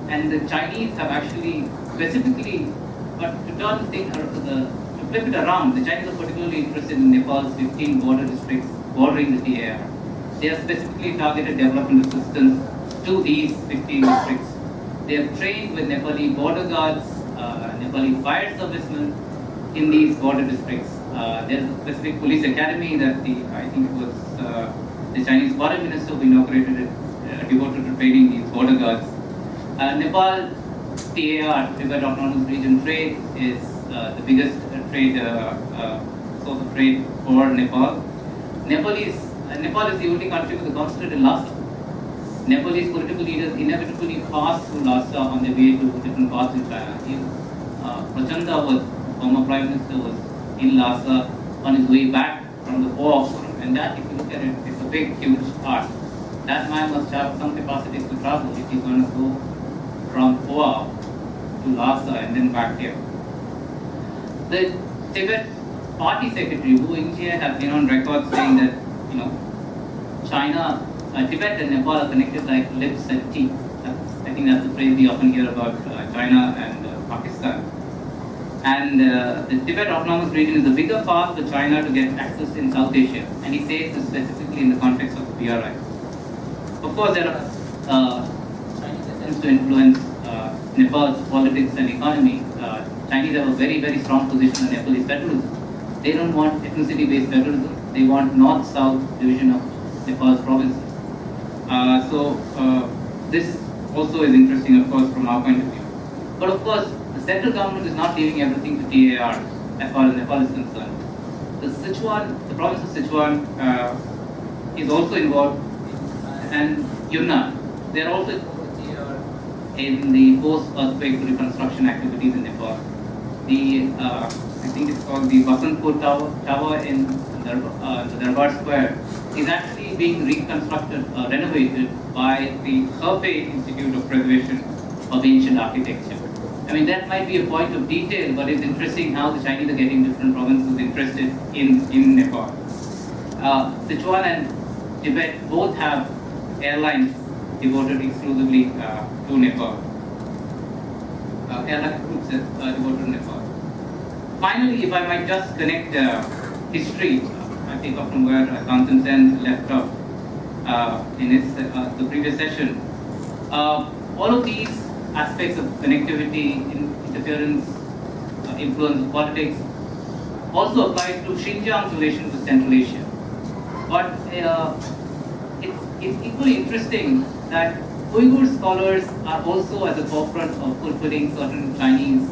and the Chinese have actually specifically, but to turn the thing, to flip it around, the Chinese are particularly interested in Nepal's 15 border districts bordering the TAR. They have specifically targeted development assistance to these 15 districts. They have trained with Nepali border guards, Nepali fire servicemen in these border districts. There's a specific police academy that I think it was the Chinese foreign minister who inaugurated it, devoted to training these border guards. Nepal TAR, Tibet Autonomous Region trade, is the biggest trade source of trade for Nepal. Nepal is the only country with a consulate in Lhasa. Nepalese political leaders inevitably pass through Lhasa on their way to different parts in China. Prachanda, former Prime Minister, was in Lhasa on his way back from the Poa Forum. And that, if you look at it, it's a big, huge art. That man must have some capacities to travel if he's going to go from Poa to Lhasa and then back here. The Tibet party secretary, Wu Yingjie, has been on record saying that, China, Tibet and Nepal are connected like lips and teeth. I think that's the phrase we often hear about China and Pakistan. And the Tibet Autonomous Region is a bigger path for China to get access in South Asia. And he says this specifically in the context of the BRI. Of course, there are Chinese attempts to influence Nepal's politics and economy. Chinese have a very, very strong position on Nepalese federalism. They don't want ethnicity-based federalism. They want north-south division of Nepal's provinces. This also is interesting, of course, from our point of view. But of course, the central government is not leaving everything to TAR as far as Nepal is concerned. The province of Sichuan is also involved, and Yunnan. They are also in the post-earthquake reconstruction activities in Nepal. I think it's called the Basantpur Tower in the Darbar Square is actually being reconstructed, renovated by the Hebei Institute of Preservation of Ancient Architecture. I mean, that might be a point of detail, but it's interesting how the Chinese are getting different provinces interested in Nepal. Sichuan and Tibet both have airlines devoted exclusively to Nepal. Airline groups devoted to Nepal. Finally, if I might just connect history, I pick up from where Kantan Sen left off in his, the previous session. All of these aspects of connectivity, interference, influence of politics also apply to Xinjiang's relation to Central Asia. But it's equally interesting that Uyghur scholars are also at the forefront of fulfilling certain Chinese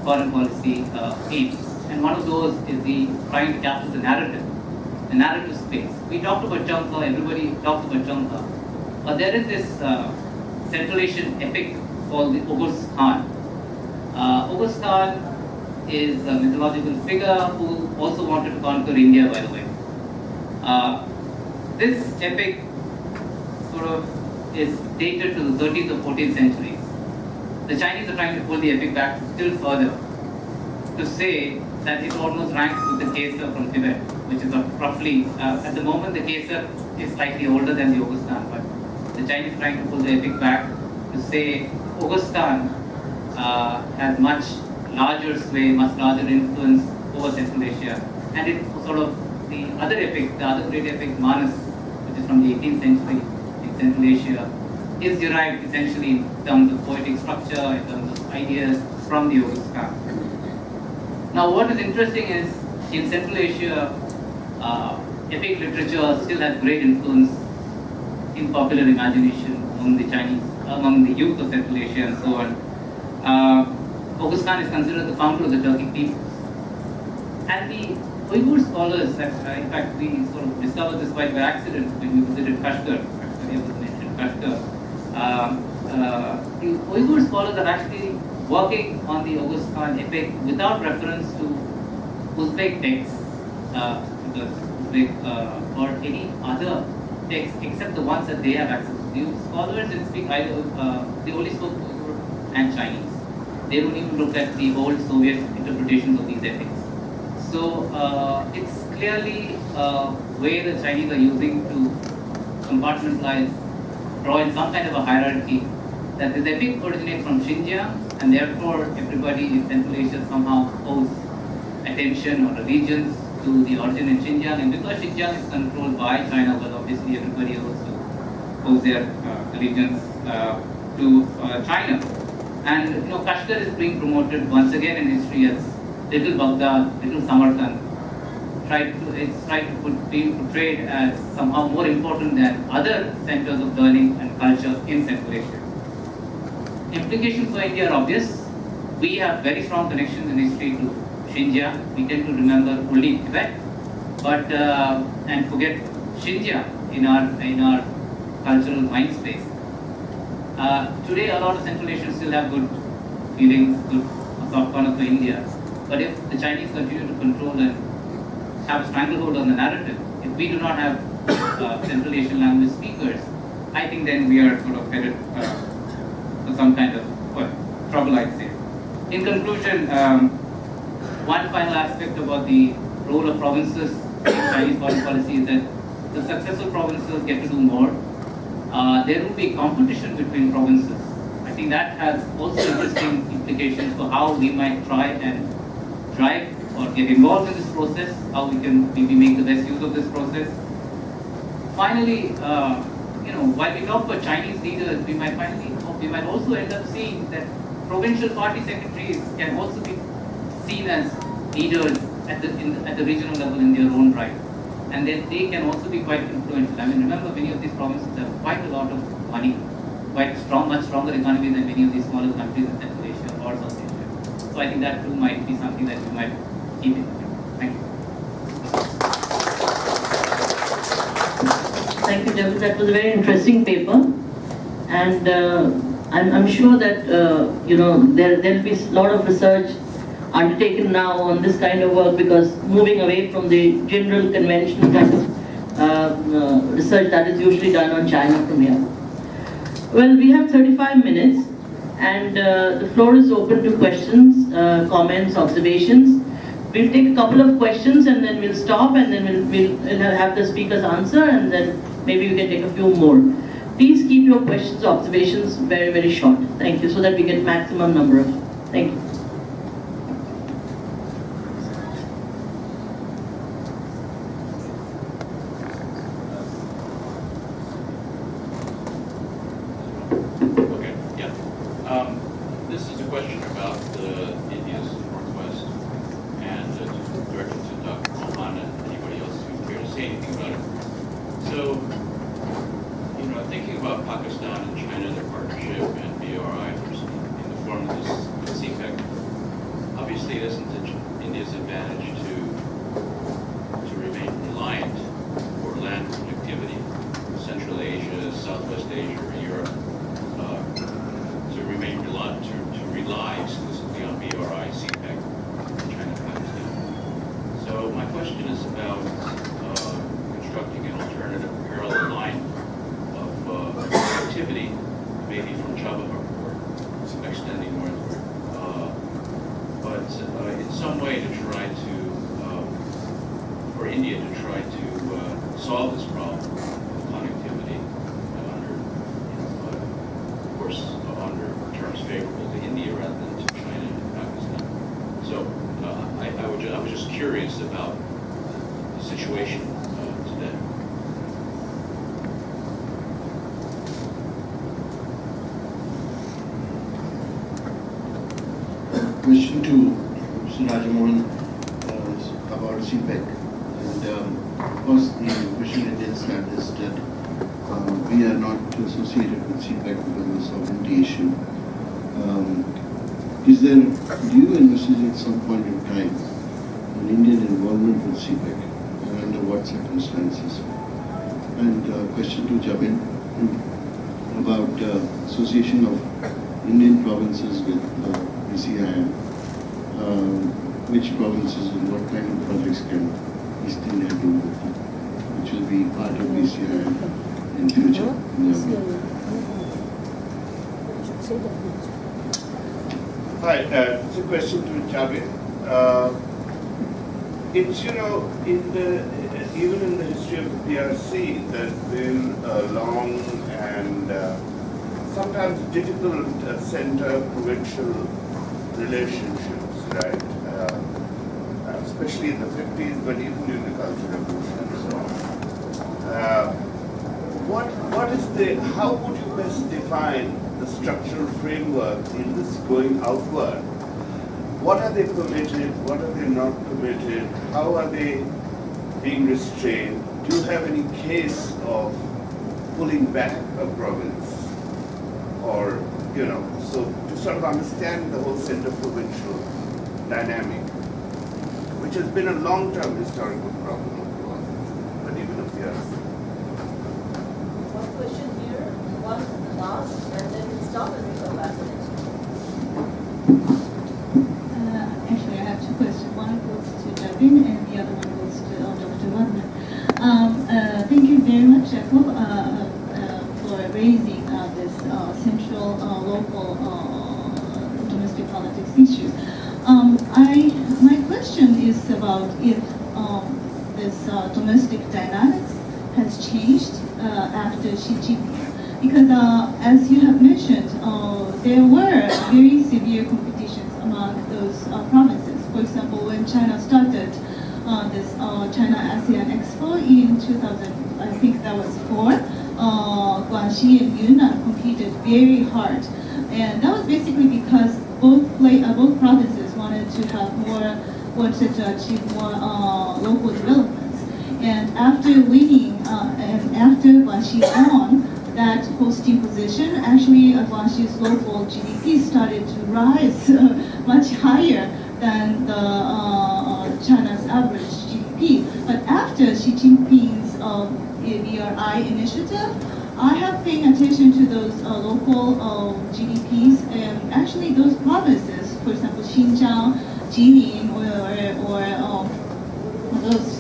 foreign policy aims. And one of those is the trying to capture the narrative space. We talked about Chankha, everybody talks about Chankha. But there is this Central Asian epic called the August Khan. August Khan is a mythological figure who also wanted to conquer India, by the way. This epic sort of is dated to the 13th or 14th centuries. The Chinese are trying to pull the epic back still further to say that it almost ranks with the Kesar from Tibet, which is roughly, at the moment the Kesar is slightly older than the August Khan, but the Chinese are trying to pull the epic back to say August Khan has much larger sway, much larger influence over Central Asia. And it's sort of the other epic, the other great epic, Manas, which is from the 18th century in Central Asia, is derived essentially in terms of poetic structure, in terms of ideas from the August Khan. Now what is interesting is in Central Asia, epic literature still has great influence in popular imagination among the Chinese, among the youth of Central Asia and so on. August Khan is considered the founder of the Turkic people. And the Uyghur scholars, in fact we sort of discovered this quite by accident when we visited Kashgar, actually I was mentioned Kashgar. The Uyghur scholars are actually working on the August Khan epic without reference to Uzbek texts, or any other texts except the ones that they have access to. The scholars didn't speak either, they only spoke Uyghur and Chinese. They don't even look at the old Soviet interpretations of these epics. So it's clearly a way the Chinese are using to compartmentalize, draw in some kind of a hierarchy, that this epic originates from Xinjiang, and therefore everybody in Central Asia somehow owes attention or allegiance to the origin in Xinjiang. And because Xinjiang is controlled by China, well, obviously everybody owes their allegiance to China. And you know, Kashgar is being promoted once again in history as Little Baghdad, Little Samarkand. It's tried to be portrayed as somehow more important than other centers of learning and culture in Central Asia. Implications for India are obvious. We have very strong connections in history to Xinjiang. We tend to remember only Tibet, but and forget Xinjiang in our cultural mind space. Today, a lot of Central Asians still have good feelings, good soft corners for India. But if the Chinese continue to control and have a stranglehold on the narrative, if we do not have Central Asian language speakers, I think then we are sort of headed for some kind of trouble, I'd say. In conclusion, one final aspect about the role of provinces in Chinese foreign policy is that the successful provinces get to do more. There will be competition between provinces. I think that has also interesting implications for how we might try and drive or get involved in this process, how we can maybe make the best use of this process. Finally, while we talk about Chinese leaders, we might also end up seeing that provincial party secretaries can also be seen as leaders at the regional level in their own right. And then they can also be quite influential. I mean, remember, many of these provinces have quite a lot of money, quite strong, much stronger economies than many of these smaller countries in Central Asia or South Asia. So I think that too might be something that we might keep in mind. Thank you. Thank you, David. That was a very interesting paper, and I'm sure that there'll be a lot of research undertaken now on this kind of work, because moving away from the general conventional kind of research that is usually done on China from here. Well, we have 35 minutes and the floor is open to questions, comments, observations. We'll take a couple of questions and then we'll stop and then we'll have the speakers answer and then maybe we can take a few more. Please keep your questions, observations very, very short. Thank you, so that we get maximum number of. Thank you. Okay, yeah. This is a question about India's Northwest, and directed to Dr. Mohan and anybody else who care to say anything about it. So, thinking about Pakistan and China, their partnership, and BRI in the form of this CPEC, obviously it isn't India's advantage to remain reliant for land connectivity, Central Asia, Southwest Asia, or Europe, to remain reliant, to rely exclusively on BRI, CPEC, China, Pakistan. So my question is about constructing an alternative parallel line activity, maybe from Chabahar Port, extending northward, but in some way to try to, for India to try to solve this problem of connectivity under, of course, under terms favorable to India rather than to China and Pakistan. So I was just curious about the situation today. Question to Mr. Rajamohan about CPEC. And of course, the question it is that we are not associated with CPEC because of the sovereignty issue. Do you envisage at some point in time an Indian involvement with CPEC, and under what circumstances? And question to Jabin about association of Indian provinces with BCIM. Which provinces and what kind of projects can East India do which will be part of BCIM in future? Hi, it's a question to Javed. It's, even in the history of the PRC, there's been a long and sometimes difficult center-provincial relationships, right? Especially in the 50s, but even during the Cultural Revolution and so on. How would you best define the structural framework in this going outward? What are they permitted? What are they not permitted? How are they being restrained? Do you have any case of pulling back a province? Or, so to sort of understand the whole center-provincial dynamic, which has been a long-term historical problem of the world, but even of the earth. One question here, one last, and then we'll stop and we'll go back to next one. Actually, I have two questions. One goes to Jabin and the other one goes to Dr. Wagner. Thank you very much, Jacob, for raising this central local domestic politics issue. My question is about if this domestic dynamics has changed after Xi Jinping, because as you have mentioned, there were very severe competitions among those provinces. For example, when China started this China ASEAN Expo in 2000, I think that was 4, Guangxi and Yunnan competed very hard, and that was basically because both provinces wanted to achieve more local developments. And after winning, and after Guangxi won that hosting position, actually Guangxi's local GDP started to rise much higher than the China's average GDP. But after Xi Jinping's BRI initiative, I have paying attention to those local GDPs, and actually those provinces, for example, Xinjiang, Jilin, or those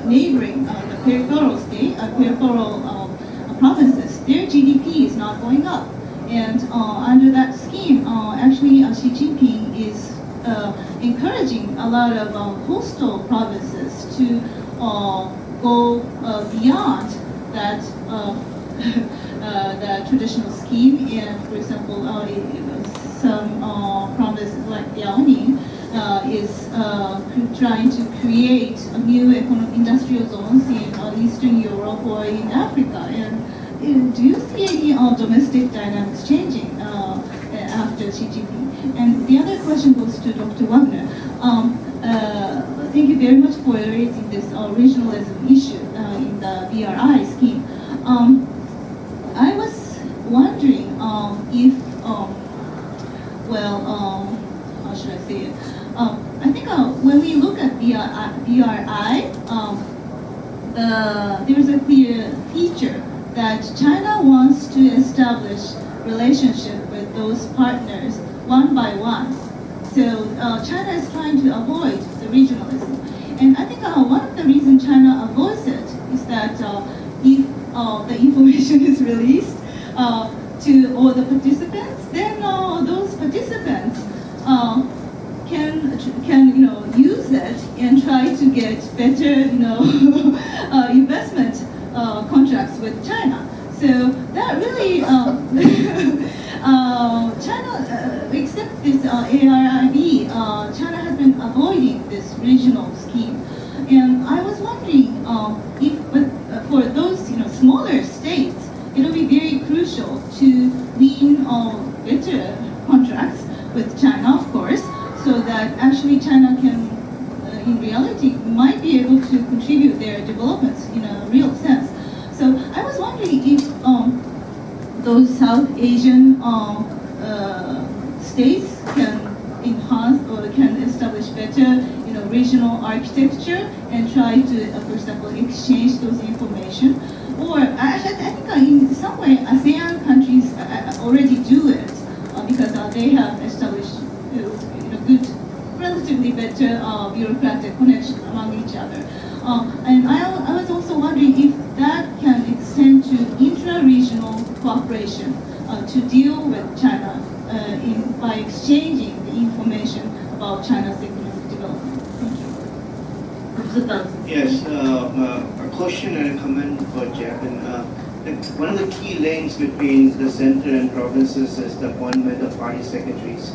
neighboring the peripheral provinces, their GDP is not going up. And under that scheme, actually Xi Jinping is encouraging a lot of coastal provinces to go beyond that the traditional scheme. And for example, some provinces like Liaoning is trying to create a new industrial zones in Eastern Europe or in Africa. And do you see any domestic dynamics changing after Xi Jinping? And the other question goes to Dr. Wagner. Thank you very much for raising this regionalism issue in the BRI scheme. I was wondering if, how should I say it? I think when we look at BRI, there is a clear feature that China wants to establish relationship with those partners one by one. So China is trying to avoid the regionalism. And I think one of the reasons China avoids it is that if the information is released to all the participants, then those participants can use it and try to get better investment contracts with China. So that really China, except this ARIB, China has been avoiding this regional scheme. And I was wondering if, for those smaller states, it will be very crucial to win better contracts with China, of course, so that actually China can, in reality, might be able to contribute their developments in a real sense. So I was wondering if those South Asian states can enhance or can establish better, regional architecture and try to, for example, exchange those information. Or I think in some way ASEAN countries already do it because they have established good, relatively better bureaucratic connection among each other. And I was also wondering if that can extend to intra-regional cooperation to deal with China by exchanging the information about China's economic development. Thank you. Professor Tan. Yes, a question and a comment for Japan. One of the key links between the center and provinces is the appointment of party secretaries.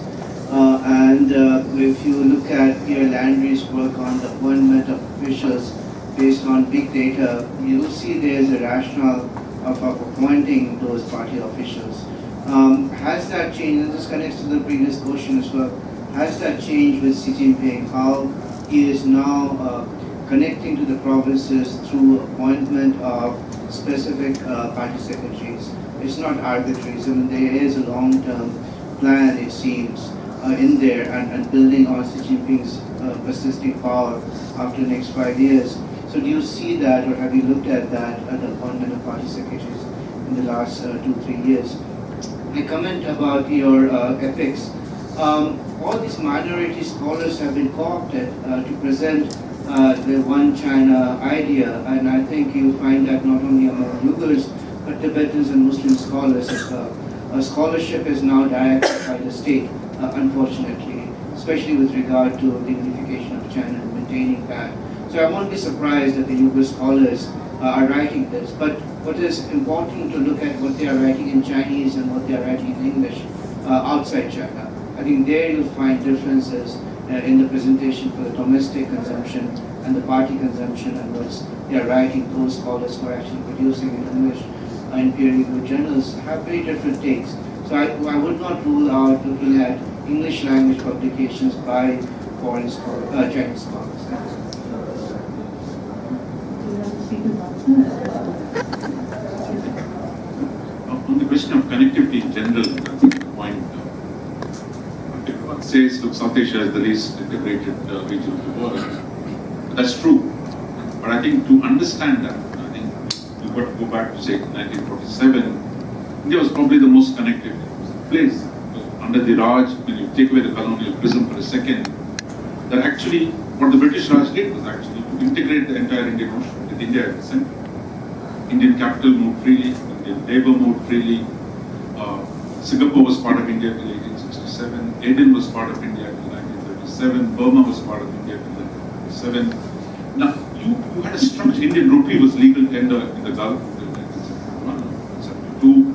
And if you look at Pierre Landry's work on the appointment of officials based on big data, you will see there is a rationale of appointing those party officials. Has that changed, and this connects to the previous question as well, has that changed with Xi Jinping, how he is now connecting to the provinces through appointment of specific party secretaries? It's not arbitrary, I mean, there is a long-term plan, it seems, in there, and building on Xi Jinping's persisting power after the next 5 years. So do you see that, or have you looked at that, at the appointment of party secretaries in the last 2-3 years? A comment about your ethics. All these minority scholars have been co-opted to present the one China idea, and I think you find that not only among Uyghurs, but Tibetans and Muslim scholars as well. Scholarship is now directed by the state, unfortunately, especially with regard to the unification of China and maintaining that. So I won't be surprised that the Uyghur scholars are writing this, but what is important to look at what they are writing in Chinese and what they are writing in English outside China. I think there you'll find differences in the presentation for the domestic consumption and the party consumption, and what they are writing. Those scholars who are actually producing in English in peer-reviewed journals have very different takes. So I would not rule out looking at English language publications by foreign scholars, Chinese scholars. On the question of connectivity in general, that's a good point. Everyone says, look, South Asia is the least integrated region of the world. That's true. But I think to understand that, I think you've got to go back to, say, 1947. India was probably the most connected place. Under the Raj, when you take away the colonial prism for a second, that actually, what the British Raj did was actually to integrate the entire Indian Ocean with India at the center. Indian capital moved freely, Indian labor moved freely. Singapore was part of India till 1867. Aden was part of India till 1937. Burma was part of India till 1937. Now, you had a structure. Indian rupee was legal tender in the Gulf till 1971, 1972.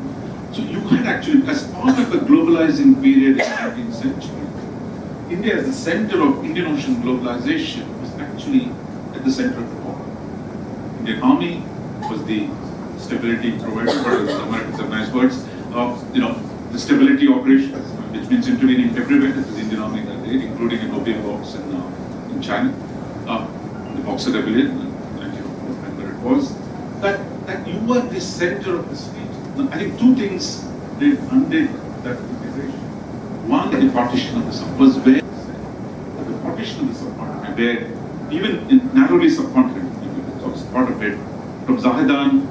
So you had actually, as part of a globalizing period in the 19th century, India as the center of Indian Ocean globalization was actually at the center of the war. Indian Army was the stability provider, what the Americans have nice words, the stability operations, which means intervening everywhere. It was the Indian Army that did, including in opium box in China, the Boxer Rebellion, where it was, that you were the center of the state. Now, I think two things undid that integration. One, the partition of the sub was where the partition of the subcontinent, where even in narrowly subcontinent, it was part of it, from Zahedan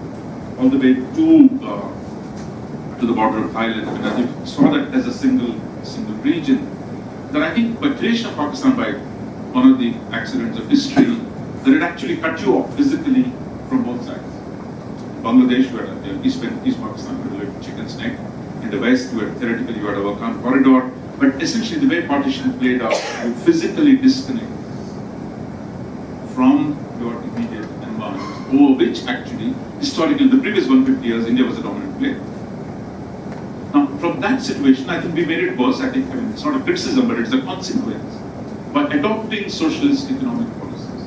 all the way to the border of Thailand. I mean, I saw that as a single region. That I think by creation of Pakistan, by one of the accidents of history, that it actually cut you off physically from both sides. Bangladesh, you had East Pakistan, you had Chicken's Neck. In the west, theoretically you had a Wakhan corridor. But essentially, the way partition played out, you physically disconnect from your immediate environment, over which actually, historically, the previous 150 years, India was a dominant player. Now, from that situation, I think we made it worse. I mean, it's not a criticism, but it's a consequence. By adopting socialist economic policies,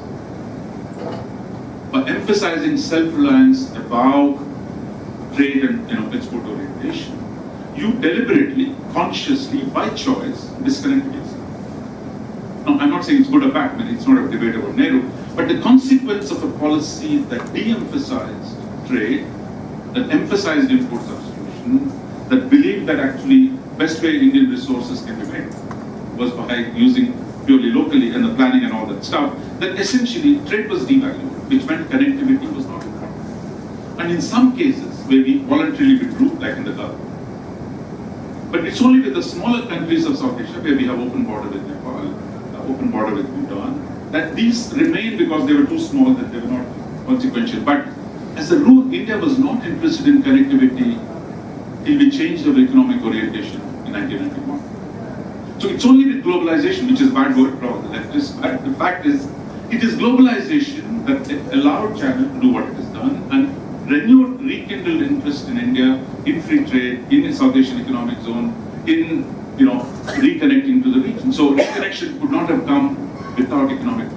by emphasizing self-reliance above trade and export orientation, you deliberately, consciously, by choice, disconnected yourself. Now, I'm not saying it's good or bad. I mean, it's not a debate about Nehru, but the consequence of a policy that de-emphasized trade, that emphasized import substitution, that believed that actually best way Indian resources can be made was by using purely locally and the planning and all that stuff, that essentially trade was devalued, which meant connectivity was not important. And in some cases, where we voluntarily withdrew, like in the Gulf. But it's only with the smaller countries of South Asia, where we have open border with Nepal, open border with Bhutan, that these remained because they were too small, that they were not consequential. But as a rule, India was not interested in connectivity till we changed our economic orientation in 1991. So it's only with globalization, which is bad word for the leftists, but the fact is, it is globalization that allowed China to do what it has done and renewed, rekindled interest in India, in free trade, in the South Asian Economic Zone, in reconnecting to the region. So reconnection could not have come without economic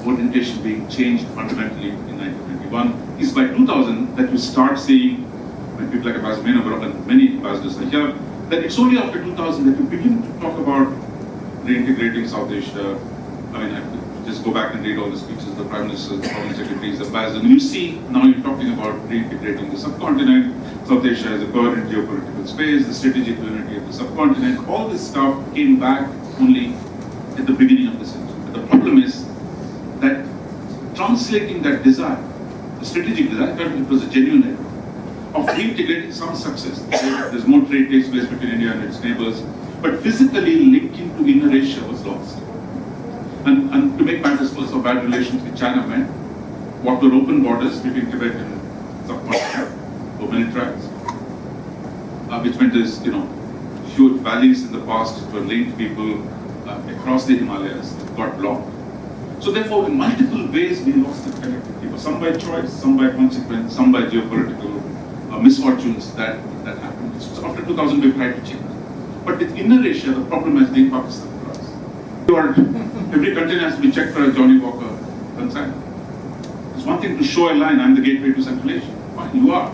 orientation being changed fundamentally in 1991. It's by 2000 that you start seeing, when people like Ambassador Menobar and many ambassadors are here, that it's only after 2000 that you begin to talk about reintegrating South Asia. I mean, I could just go back and read all the speeches, the Prime Ministers, the Foreign Secretaries, the ambassadors, and you see now you're talking about reintegrating the subcontinent. South Asia has a coherent geopolitical space, the strategic unity of the subcontinent. All this stuff came back only at the beginning of the century. But the problem is that translating that desire, the strategic desire, it was a genuine effort of reintegrating some success. There's more trade takes place between India and its neighbors, but physically linking to inner Asia was lost. And to make matters worse, our bad relations with China meant what were open borders between Tibet and subcontinent, for many tribes, which meant there's huge valleys in the past were linked people across the Himalayas that got blocked. So therefore, in multiple ways, we lost the connectivity. Some by choice, some by consequence, some by geopolitical misfortunes that happened. So after 2000, we tried to change. But with inner Asia, the problem has been Pakistan for us. Every container has to be checked for a Johnny Walker consignment. It's one thing to show a line, I'm the gateway to Central Asia. Fine, you are.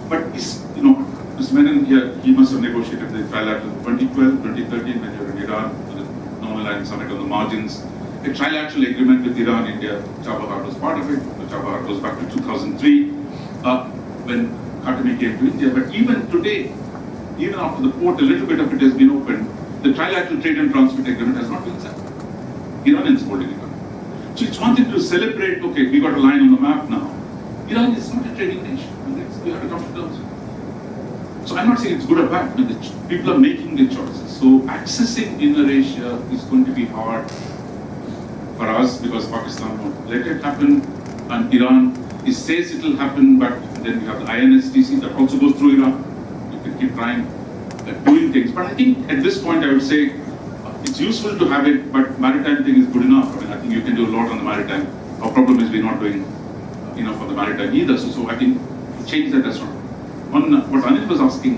But Mr. Menon here, he must have negotiated the trilateral 2012, 2013 when you were in Iran, the Northern Line Summit on the margins. A trilateral agreement with Iran, India, Chabahar was part of it. Chabahar goes back to 2003 when Khatami came to India. But even today, even after the port, a little bit of it has been opened. The trilateral trade and transport agreement has not been signed. Iran is holding it up. So it's one thing to celebrate, okay, we got a line on the map now. Iran is not a trading nation. We have to come to terms with it. So I'm not saying it's good or bad. I mean, people are making their choices. So accessing inner Asia is going to be hard for us because Pakistan won't let it happen, and Iran says it will happen, but then we have the INSTC that also goes through Iran. You can keep trying, doing things. But I think at this point I would say it's useful to have it, but maritime thing is good enough. I mean, I think you can do a lot on the maritime. Our problem is we're not doing enough on the maritime either. So I think change that as well. On what Anil was asking,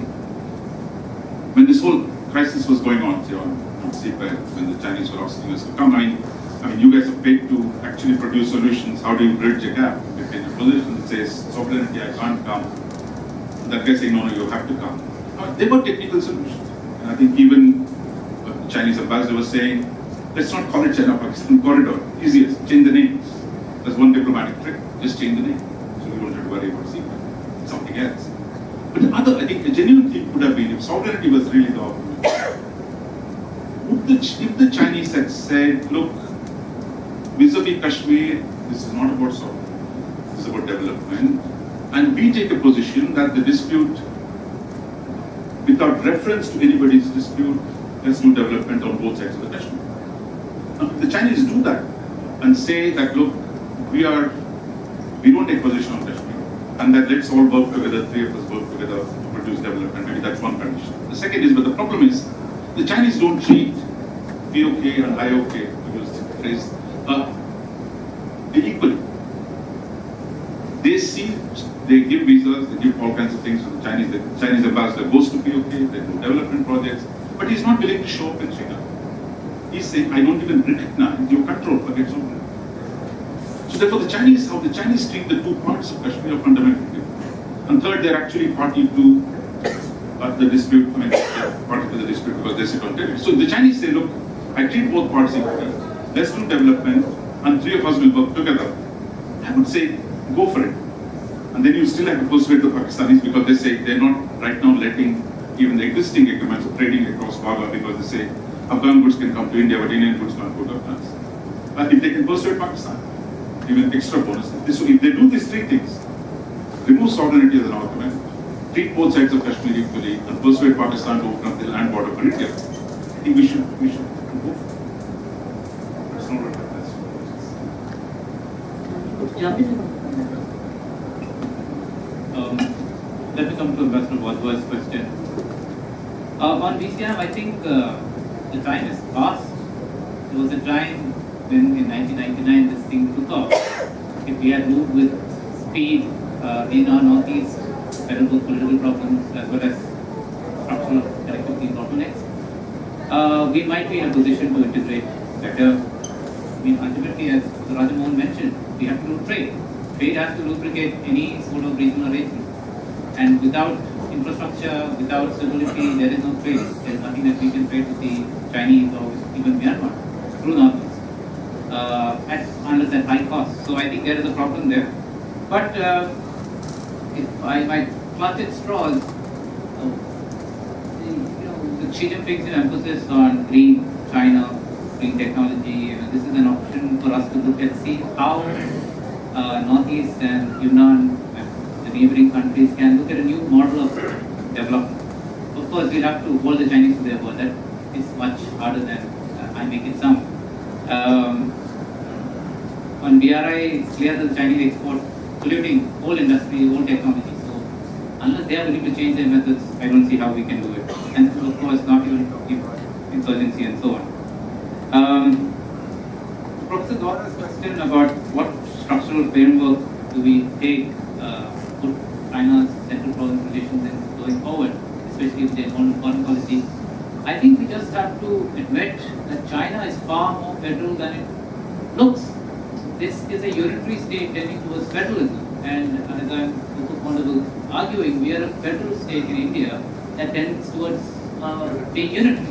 when this whole crisis was going on, say, on CPEC, when the Chinese were asking us to come, I mean, you guys are paid to actually produce solutions. How do you bridge a gap between a position that says sovereignty, I can't come, and that guy saying, no, you have to come. They were technical solutions. And I think even the Chinese ambassador was saying, let's not call it China-Pakistan corridor. Easiest, change the name. That's one diplomatic trick, just change the name. So we don't have to worry about CPEC, something else. But the other, I think, a genuine thing would have been if sovereignty was really the argument. If the Chinese had said, look, vis-a-vis Kashmir, this is not about sovereignty, this is about development, and we take a position that the dispute, without reference to anybody's dispute, let's do development on both sides of the Kashmir. Now, if the Chinese do that and say that, look, we don't take position on Kashmir, and that let's all work together, three of us work together to produce development, maybe that's one condition. The second is, but the problem is, the Chinese don't treat POK and IOK, to use the phrase, equally. They see, they give visas, they give all kinds of things to the Chinese. The Chinese ambassador goes to POK, they do development projects, but he's not willing to show up in Srinagar. He's saying, I don't even recognize your control, forget sovereignty. So therefore, how the Chinese treat the two parts of Kashmir are fundamentally different. And third, they're actually party to the dispute, party to the dispute because they sit on territory. So the Chinese say, look, I treat both parts equally. Let's do development, and three of us will work together. I would say, go for it. And then you still have to persuade the Pakistanis because they say they're not right now letting even the existing agreements of trading across Wagah because they say Afghan goods can come to India, but Indian goods can't go to Afghanistan. I think they can persuade Pakistan, even extra bonuses. So if they do these three things, remove sovereignty as an argument, treat both sides of Kashmir equally, and persuade Pakistan to open up the land border for India, I think we should go for it. That's not what Let me come to Ambassador Wadhwa's question. On BCM, I think the time has passed. There was a time when in 1999 this thing took off. If we had moved with speed in our northeast, there were both political problems as well as structural connectivity bottlenecks, we might be in a position to integrate better. I mean, ultimately, as Rajamohan mentioned, we have to do trade. Trade has to lubricate any sort of regional arrangement. And without infrastructure, without stability, there is no trade. There is nothing that we can trade with the Chinese or even Myanmar through Northeast, unless at high cost. So I think there is a problem there. But if I clutch at straws, the Xi Jinping's emphasis on green China, green technology, this is an option for us to look at, see how Northeast and Yunnan and the neighboring countries can look at a new model of development. Of course, we'll have to hold the Chinese to their word. That is much harder than I make it sound. On BRI, it's clear that the Chinese export polluting whole industry, whole technology. So unless they are willing to change their methods, I don't see how we can do it. And of course, not even insurgency and so on. Professor Gaura's question about what structural framework do we take put China's central province relations in going forward, especially with their own foreign policy. I think we just have to admit that China is far more federal than it looks. This is a unitary state tending towards federalism, and as I'm also arguing, we are a federal state in India that tends towards being unitary.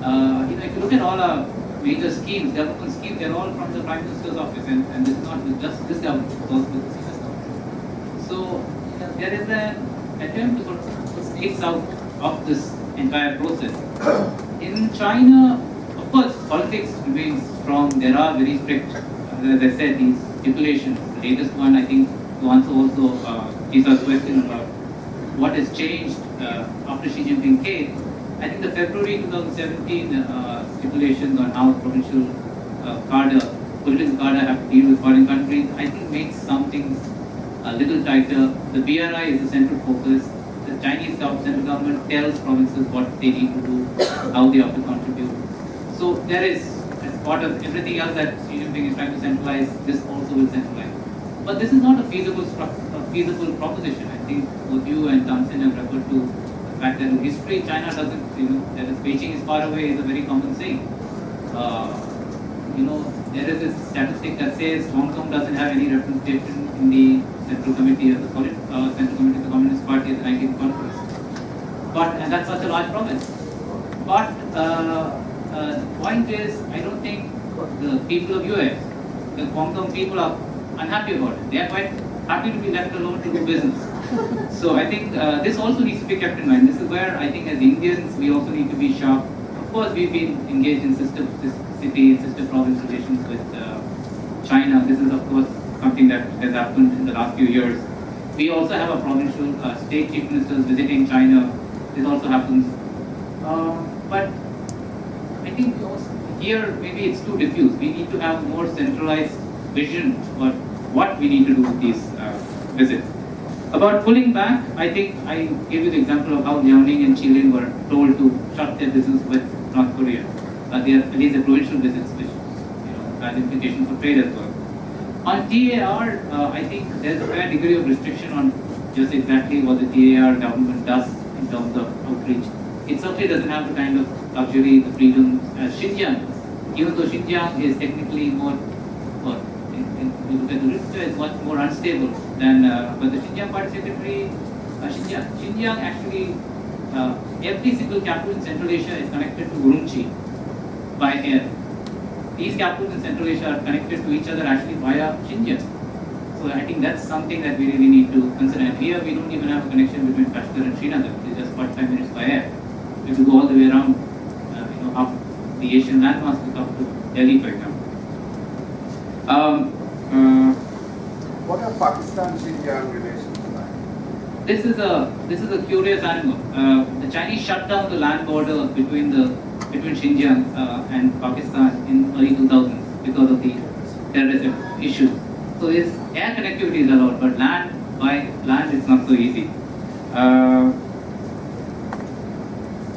If you look at all our major schemes, development schemes, they're all from the Prime Minister's office, and this is not just this government, it's also with the previous government. So there is an attempt to sort of put states out of this entire process. In China, of course, politics remains strong. There are very strict, as I said, these stipulations. The latest one, I think, to answer also Isa's question about what has changed after Xi Jinping came. I think the February 2017 stipulations on how provincial cadre political card I have to deal with foreign countries, I think makes some things a little tighter. The BRI is the central focus. The Chinese central government tells provinces what they need to do, how they have to contribute. So there is, as part of everything else that Xi Jinping is trying to centralize, this also will centralize. But this is not a feasible proposition. I think both you and Tansen have referred to the fact that in history China doesn't, that is Beijing is far away is a very common saying. There is this statistic that says Hong Kong doesn't have any representation in the Central Committee of the Communist Party at the 19th Conference. And that's such a large province. But the point is, I don't think the people of US, the Hong Kong people are unhappy about it. They are quite happy to be left alone to do business. So I think this also needs to be kept in mind. This is where I think as Indians, we also need to be sharp. Of course, we've been engaged in sister province relations with China. This is, of course, something that has happened in the last few years. We also have a provincial state chief ministers visiting China. This also happens. But I think here maybe it's too diffuse. We need to have more centralized vision for what we need to do with these visits. About pulling back, I think I gave you the example of how Liaoning and Jilin were told to shut their business with North Korea. They are at least the provincial visits, which has implications for trade as well. On TAR, I think there's a fair degree of restriction on just exactly what the TAR government does in terms of outreach. It certainly doesn't have the kind of luxury, the freedom as Xinjiang. Even though Xinjiang is technically more, if you look at the risk, is much more unstable than, but the Xinjiang Party Secretary, Xinjiang actually, every single capital in Central Asia is connected to Urumqi by air. These capitals in Central Asia are connected to each other actually via Xinjiang. So I think that's something that we really need to consider. And here we don't even have a connection between Kashgar and Srinagar. It's just 45 minutes by air. We have to go all the way around, up the Asian landmass to come to Delhi, for example. What are Pakistan-Xinjiang relations like? This is a curious animal. The Chinese shut down the land border between Xinjiang and Pakistan in early 2000s because of the terrorism issues. So this air connectivity is allowed, but by land it's not so easy.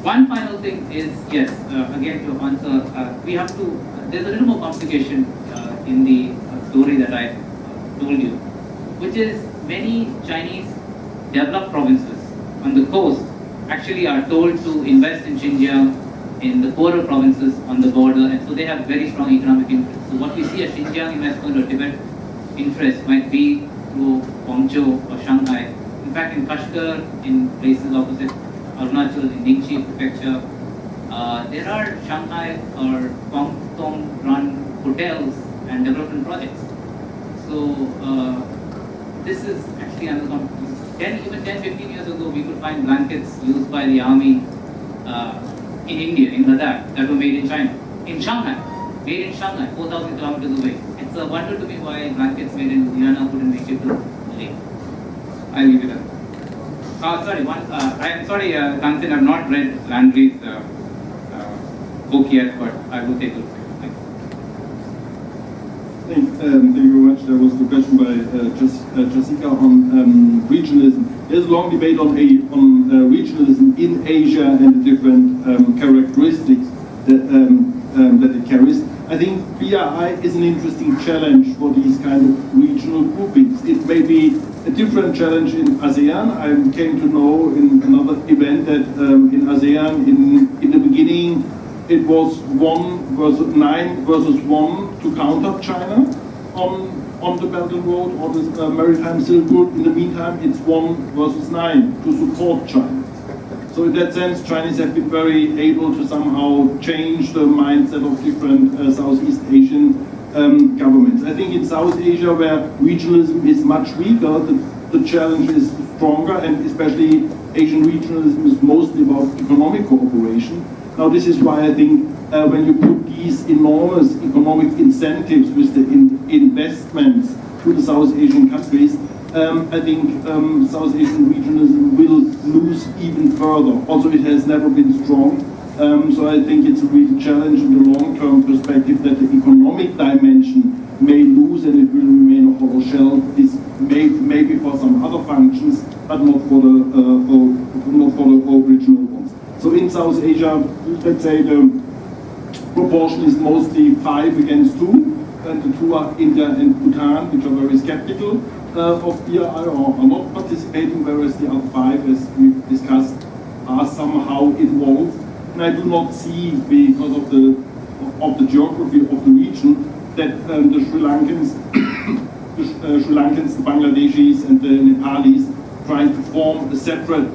One final thing is, yes, again to answer, there's a little more complication in the story that I told you, which is many Chinese developed provinces on the coast actually are told to invest in Xinjiang, in the poorer provinces on the border, and so they have very strong economic interest. So what we see as Xinjiang investment or Tibet interest might be through Guangzhou or Shanghai. In fact, in Kashgar, in places opposite Arunachal, in Ningxi prefecture, there are Shanghai or Guangdong-run hotels and development projects. So this is actually another competition. Even 10-15 years ago, we could find blankets used by the army in India, in Ladakh, that were made in China. In Shanghai, made in Shanghai, 4,000 kilometers away. It's a wonder to me why blankets made in Louisiana couldn't make it to Delhi. I'll leave it at that. I'm sorry, Tansen, I've not read Landry's book yet, but I will take a look. Thank you very much. There was the question by Jessica on regionalism. There's a long debate on regionalism in Asia and the different characteristics that it carries. I think BRI is an interesting challenge for these kind of regional groupings. It may be a different challenge in ASEAN. I came to know in another event that in ASEAN, in the beginning, it was 9 versus 1 to counter China on the Belt and Road or the Maritime Silk Route. In the meantime, it's 1 versus 9 to support China. So in that sense, Chinese have been very able to somehow change the mindset of different Southeast Asian governments. I think in South Asia, where regionalism is much weaker, the challenge is stronger, and especially Asian regionalism is mostly about economic cooperation. Now, this is why I think when you put these enormous economic incentives with the investments to the South Asian countries, I think South Asian regionalism will lose even further. Also, it has never been strong. So I think it's a real challenge in the long-term perspective that the economic dimension may lose and it will remain a hollow shell. This maybe for some other functions, but not for the original ones. So in South Asia, let's say the proportion is mostly 5 against 2, and the 2 are India and Bhutan, which are very skeptical of BRI or are not participating, whereas the other 5, as we've discussed, are somehow involved. And I do not see, because of the geography of the region, that the Sri Lankans, the Bangladeshis, and the Nepalis trying to form a separate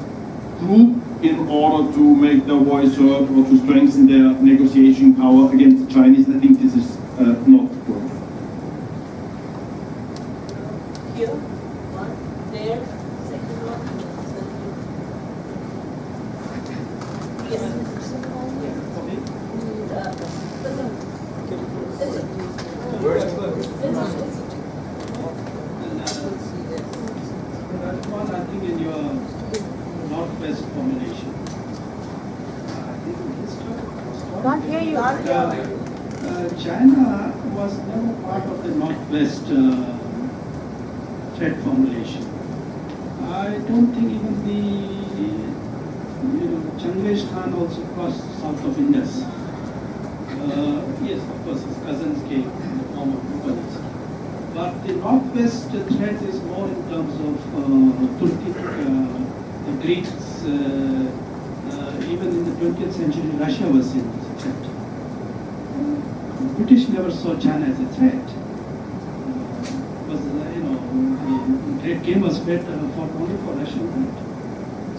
group in order to make their voice heard or to strengthen their negotiation power against the Chinese. I think this is not good. Here, one, there, second one, yes. I think in your northwest formulation. Can't hear you. China was never part of the northwest threat formulation. I don't think even Genghis Khan also crossed south of Indus. Yes, of course, his cousins came in the form of Mughals. But the northwest threat is more in terms of Turkic, the Greeks, even in the 20th century, Russia was seen as a threat. The British never saw China as a threat. Because, the Great Game was fought only for Russian right.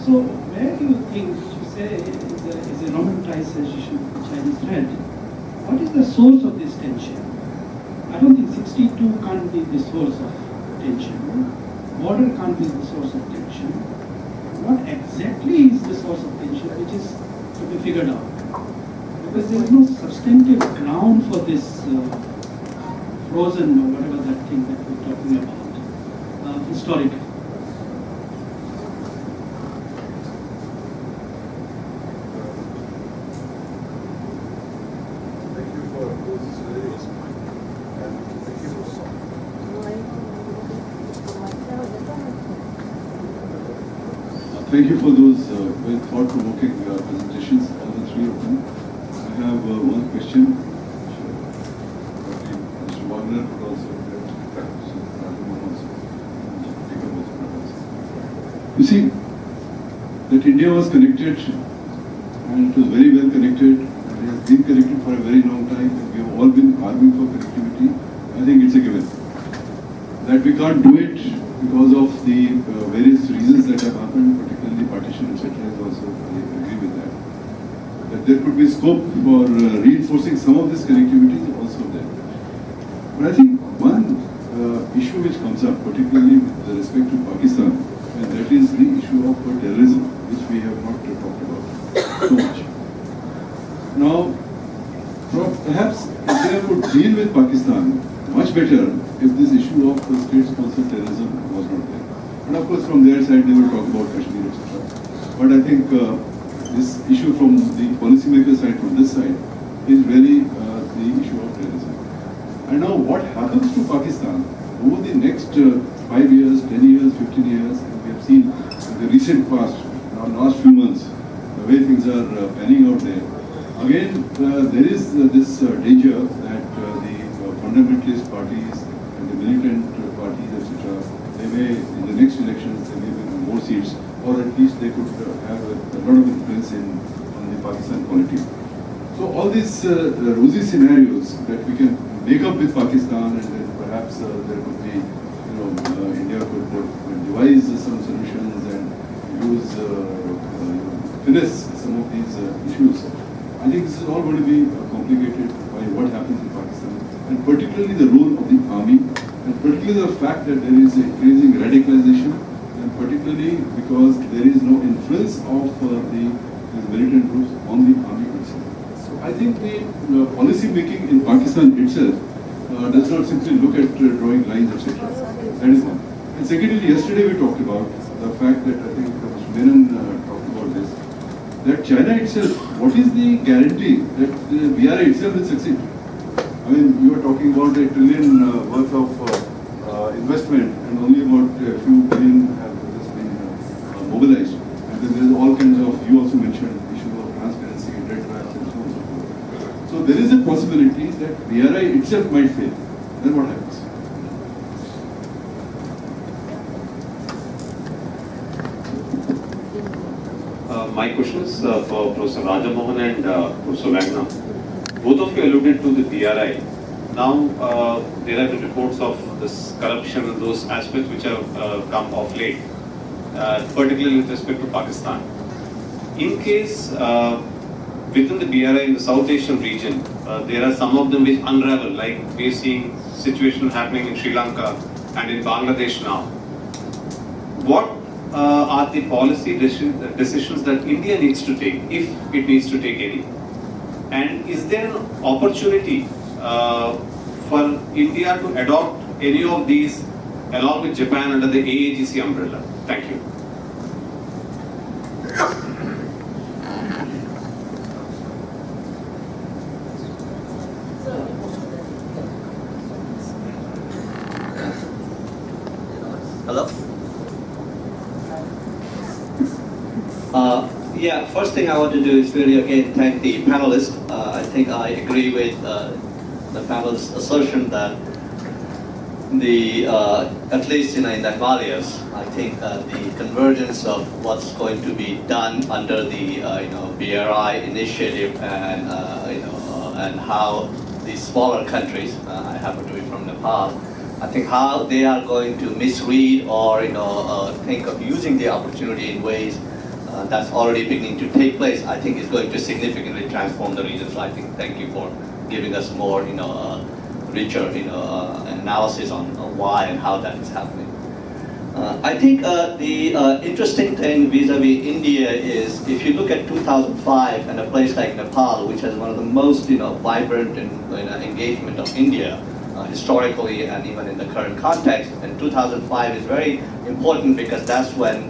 So, where do you think, you say, is a romanticization of the Chinese threat? What is the source of this tension? I don't think 62 can't be the source of tension. Border can't be the source of tension. What exactly is the source of tension, which is to be figured out? Because there is no substantive ground for this frozen or whatever that thing that we're talking about, historically. Thank you for those very thought-provoking presentations, all the 3 of them. I have one question. Mr. Wagner could also take up also. You see, that India was connected, and it was very well connected, and it has been connected for a very long time, and we have all been arguing for connectivity. I think it's a given. That we can't do it because of the various reasons that have happened, particularly partition, etc. is also, I agree with that. That there could be scope for reinforcing some of this connectivity is also there. But I think one issue which comes up, particularly with respect to Pakistan, and that is the issue of terrorism, which we have not talked about so much. Now, perhaps India could deal with Pakistan much better if this issue of state-sponsored terrorism was not there. And of course, from their side, they will talk about Kashmir, etc. But I think this issue from the policymaker side, from this side, is really the issue of terrorism. And now, what happens to Pakistan over the next 5 years, 10 years, 15 years, and we have seen in the recent past, last few months, the way things are panning out there. Again, there is this danger that the fundamentalist parties and the militant parties, etc., they may, in the next elections, they may win more seats, or at least they could have a lot of influence on the Pakistan polity. So all these rosy scenarios that we can make up with Pakistan, and then perhaps there could be, India could devise some solutions and use, finesse some of these issues. I think this is all going to be complicated by what happens in Pakistan, and particularly the role of the army, and particularly the fact that there is increasing radicalization, and particularly because there is no influence of these militant groups on the army itself. So I think the policy making in Pakistan itself does not simply look at drawing lines, etc. That is one. And secondly, yesterday we talked about the fact that I think Mr. Menon talked about this, that China itself, what is the guarantee that the BRI itself will succeed? I mean, you are talking about $1 trillion worth of investment, and only about a few billion have just been mobilized. And then there is all kinds of, you also mentioned, issue of transparency, red traps, and so on and so forth. So there is a possibility that BRI itself might fail. Then what happens? My question is for Professor Rajamohan and Professor Wagner. Both of you alluded to the BRI. Now, there have been reports of this corruption and those aspects which have come off late, particularly with respect to Pakistan. In case within the BRI in the South Asian region, there are some of them which unravel, like we are seeing situation happening in Sri Lanka and in Bangladesh now. What are the policy decisions that India needs to take, if it needs to take any? And is there an opportunity for India to adopt any of these along with Japan under the AAGC umbrella? Thank you. Hello? Yeah, first thing I want to do is really again thank the panelists. I think I agree with the panelist's assertion that at least in the Himalayas, I think the convergence of what's going to be done under the BRI initiative and and how these smaller countries, I happen to be from Nepal, I think how they are going to misread or think of using the opportunity in ways that's already beginning to take place, I think is going to significantly transform the region. So I think thank you for giving us more richer analysis on why and how that is happening. I think the interesting thing vis-a-vis India is if you look at 2005 and a place like Nepal, which has one of the most vibrant and engagement of India historically and even in the current context, and 2005 is very important because that's when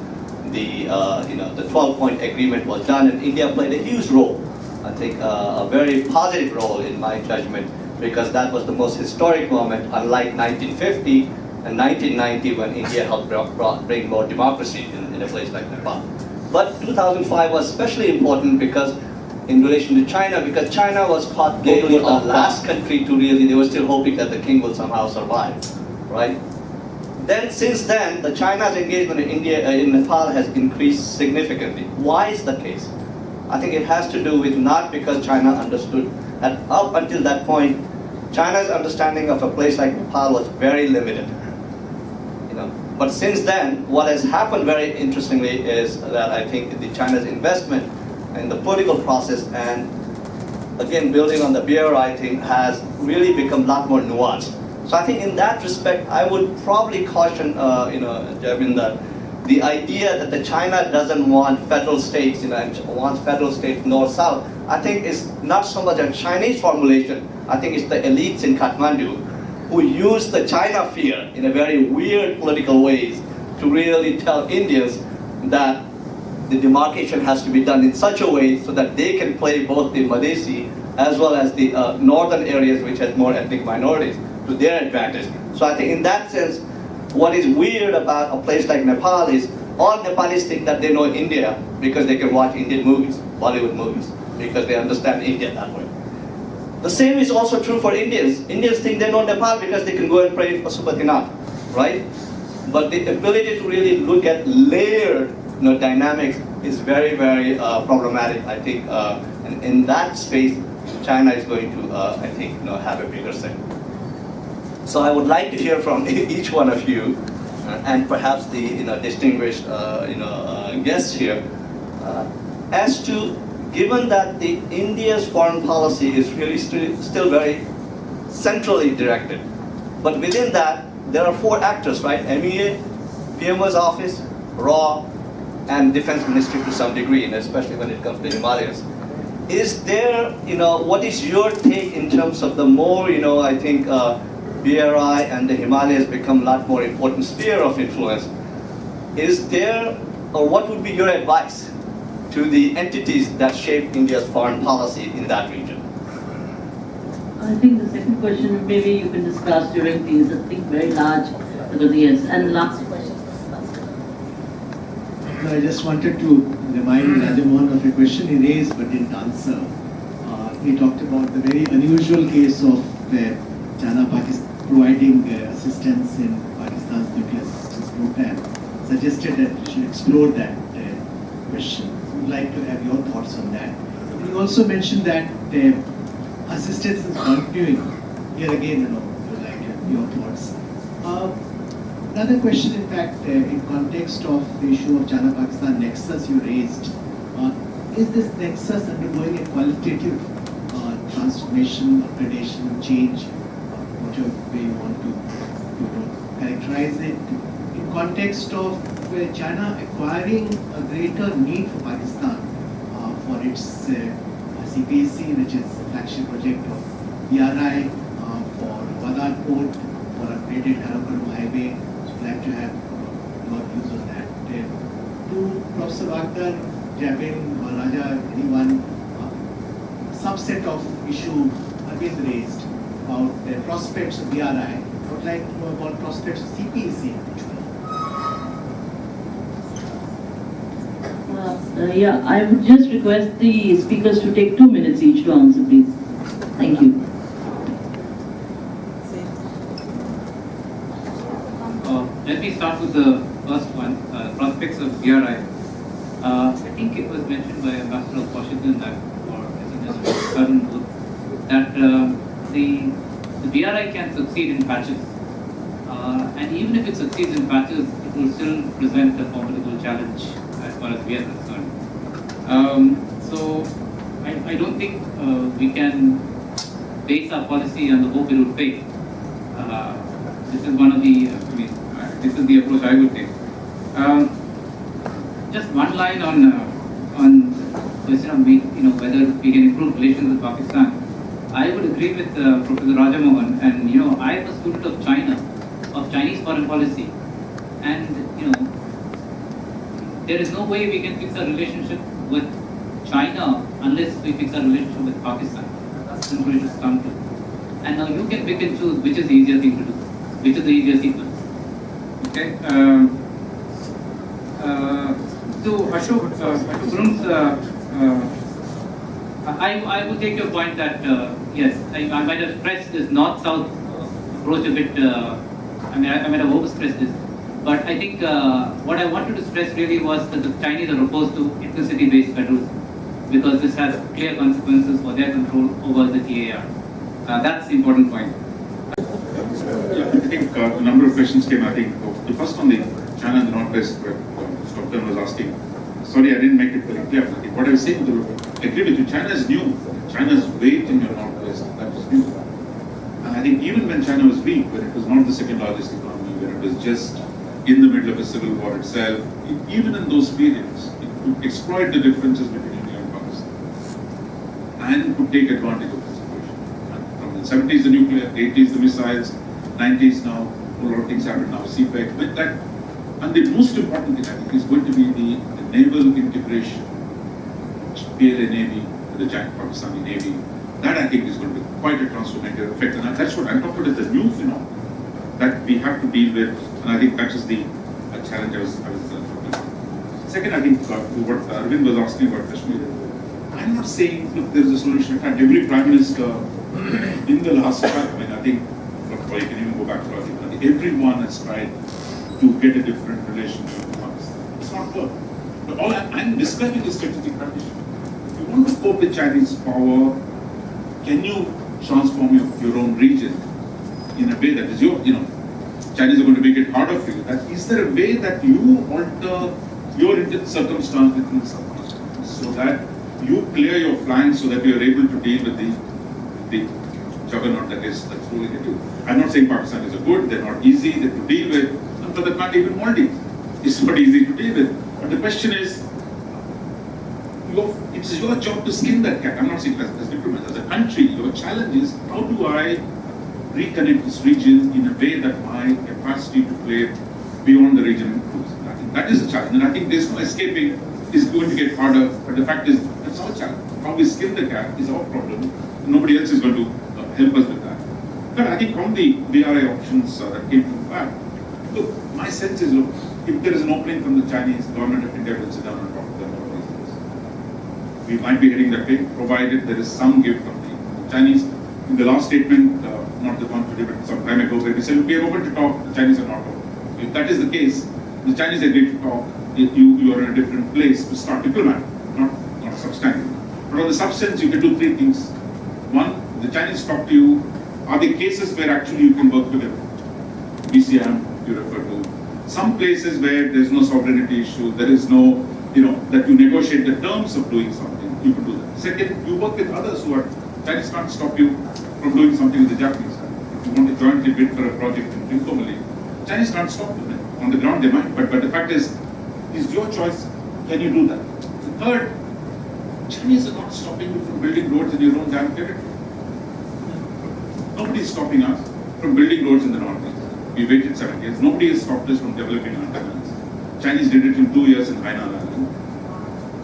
the 12-point agreement was done, and India played a huge role. I think a very positive role in my judgment, because that was the most historic moment, unlike 1950 and 1990 when India helped bring more democracy in a place like Nepal. But 2005 was especially important because in relation to China, because China was caught guilty the last country to really, they were still hoping that the king will somehow survive, right? Then, since then, the China's engagement in India, in Nepal has increased significantly. Why is the case? I think it has to do with not because China understood, and up until that point, China's understanding of a place like Nepal was very limited. But since then, what has happened very interestingly is that I think China's investment in the political process and again building on the BRI thing has really become a lot more nuanced. So I think in that respect, I would probably caution, Jabin, that the idea that the China doesn't want federal states, wants federal states north-south, I think is not so much a Chinese formulation. I think it's the elites in Kathmandu who use the China fear in a very weird political ways to really tell Indians that the demarcation has to be done in such a way so that they can play both the Madhesi as well as the northern areas which has more ethnic minorities to their advantage. So I think in that sense, what is weird about a place like Nepal is all Nepalis think that they know India because they can watch Indian movies, Bollywood movies, because they understand India that way. The same is also true for Indians. Indians think they know Nepal because they can go and pray for Subhatinath, right? But the ability to really look at layered dynamics is very, very problematic, I think. And in that space, China is going to, I think, have a bigger say. So I would like to hear from each one of you, and perhaps the distinguished guests here, as to, given that the India's foreign policy is really still very centrally directed, but within that there are four actors, right? MEA, PMO's office, RAW, and Defense Ministry to some degree, and especially when it comes to Himalayas. Is there, what is your take in terms of the more, I think BRI and the Himalayas become a lot more important sphere of influence? Is there, or what would be your advice to the entities that shape India's foreign policy in that region? I think the second question maybe you can discuss during these, I think, very large, because yes, and last question. I just wanted to remind Rajamohan of a question he raised but didn't answer. He talked about the very unusual case of China providing assistance in Pakistan's nuclear assistance program. Suggested that we should explore that question. We'd like to have your thoughts on that. And you also mentioned that assistance is continuing. Here again, we'd like to have your thoughts. Another question, in fact, in context of the issue of China-Pakistan nexus you raised, is this nexus undergoing a qualitative transformation, upgradation, change, whatever way you want to characterize it, in context of China acquiring a greater need for Pakistan for its CPSC, which is a flagship project of BRI, for Gwadar Port, for upgraded Karakoram Highway. So I'd like to have your views on that. To Professor Wagner, Jabin, or Raja, anyone, subset of issue have been raised about the prospects of BRI. I would like to know about prospects of CPEC. Yeah, I would just request the speakers to take 2 minutes each to answer, please. Thank you. Let me start with the first one, prospects of BRI. I think it was mentioned by Ambassador of Washington that, or I think there's a certain book, that the BRI can succeed in patches. And even if it succeeds in patches, it will still present a formidable challenge as far as we are concerned. So I don't think we can base our policy on the hope it will fail. This is one of the, this is the approach I would take. Just one line on question of whether we can improve relations with Pakistan. I would agree with Professor Rajamohan, and I am a student of China, of Chinese foreign policy, and there is no way we can fix our relationship with China unless we fix our relationship with Pakistan. That's the conclusion to come to. And now you can pick and choose which is the easier thing to do, which is the easier sequence. Okay. To Ashok Brun's, I will take your point that yes, I might have stressed this north-south approach a bit. I might have overstressed this, but I think what I wanted to stress really was that the Chinese are opposed to ethnicity-based federalism because this has clear consequences for their control over the TAR. That's the important point. Yeah, I think a number of questions came. I think the first on the China and the Northwest, where Stockton was asking. Sorry, I didn't make it very clear. I think what I was saying, I agree with you. China is new. China's weight in your Northwest, that was new. And I think even when China was weak, when it was not the second largest economy, when it was just in the middle of a civil war itself, even in those periods, it could exploit the differences between India and Pakistan and could take advantage of the situation. And from the 70s, the nuclear, 80s, the missiles, 90s now, a lot of things happened now, CPEC, with that. And the most important thing, I think, is going to be the naval integration, PLA Navy, the giant Pakistani Navy. That, I think, is going to be quite a transformative effect. And that's what I'm talking about, is the new phenomenon that we have to deal with. And I think that is the challenge I was talking about. Second, I think, what Arvind was asking about Kashmir, I'm not saying, look, there's a solution. In fact, every Prime Minister in the last time, I think, or you can even go back to Rajiv, everyone has tried to get a different relationship with Pakistan. It's not work. But all I'm describing is strategic condition. If you want to cope with Chinese power, can you transform your own region in a way that is Chinese are going to make it harder for you. Is there a way that you alter your circumstance within the circumstance so that you clear your flanks so that you are able to deal with the juggernaut that's ruling at you? I'm not saying Pakistan is good, they're not easy to deal with, but they can't even Maldives. It's not easy to deal with. But the question is, it's your job to skin that cat. I'm not saying as diplomat, as a country, your challenge is how do I reconnect this region in a way that my capacity to play beyond the region improves. I think that is a challenge, and I think there's no escaping is going to get harder, but the fact is, that's our challenge. How we skin the cat is our problem. Nobody else is going to help us with that. But I think on the BRI options that came from back, look, my sense is, look, if there is an opening from the Chinese, the government of India will sit down and talk to them about these things. We might be heading that way, provided there is some give from the Chinese. In the last statement, not the one today, but some time ago, where we said, we are open to talk, the Chinese are not open. If that is the case, the Chinese agree to talk, you are in a different place to start diplomatic, not substantive. But on the substance, you can do three things. One, the Chinese talk to you. Are there cases where actually you can work together? BCM, you refer to. Some places where there's no sovereignty issue, there is no, that you negotiate the terms of doing something, you can do that. Second, you work with others who are, Chinese can't stop you from doing something with the Japanese. If you want to jointly bid for a project informally, Chinese can't stop you. On the ground they might, but the fact is your choice, can you do that? The third, Chinese are not stopping you from building roads in your own damn territory. Nobody is stopping us from building roads in the northeast. We waited 7 years. Nobody has stopped us from developing antennas. Chinese did it in 2 years in Hainan Island.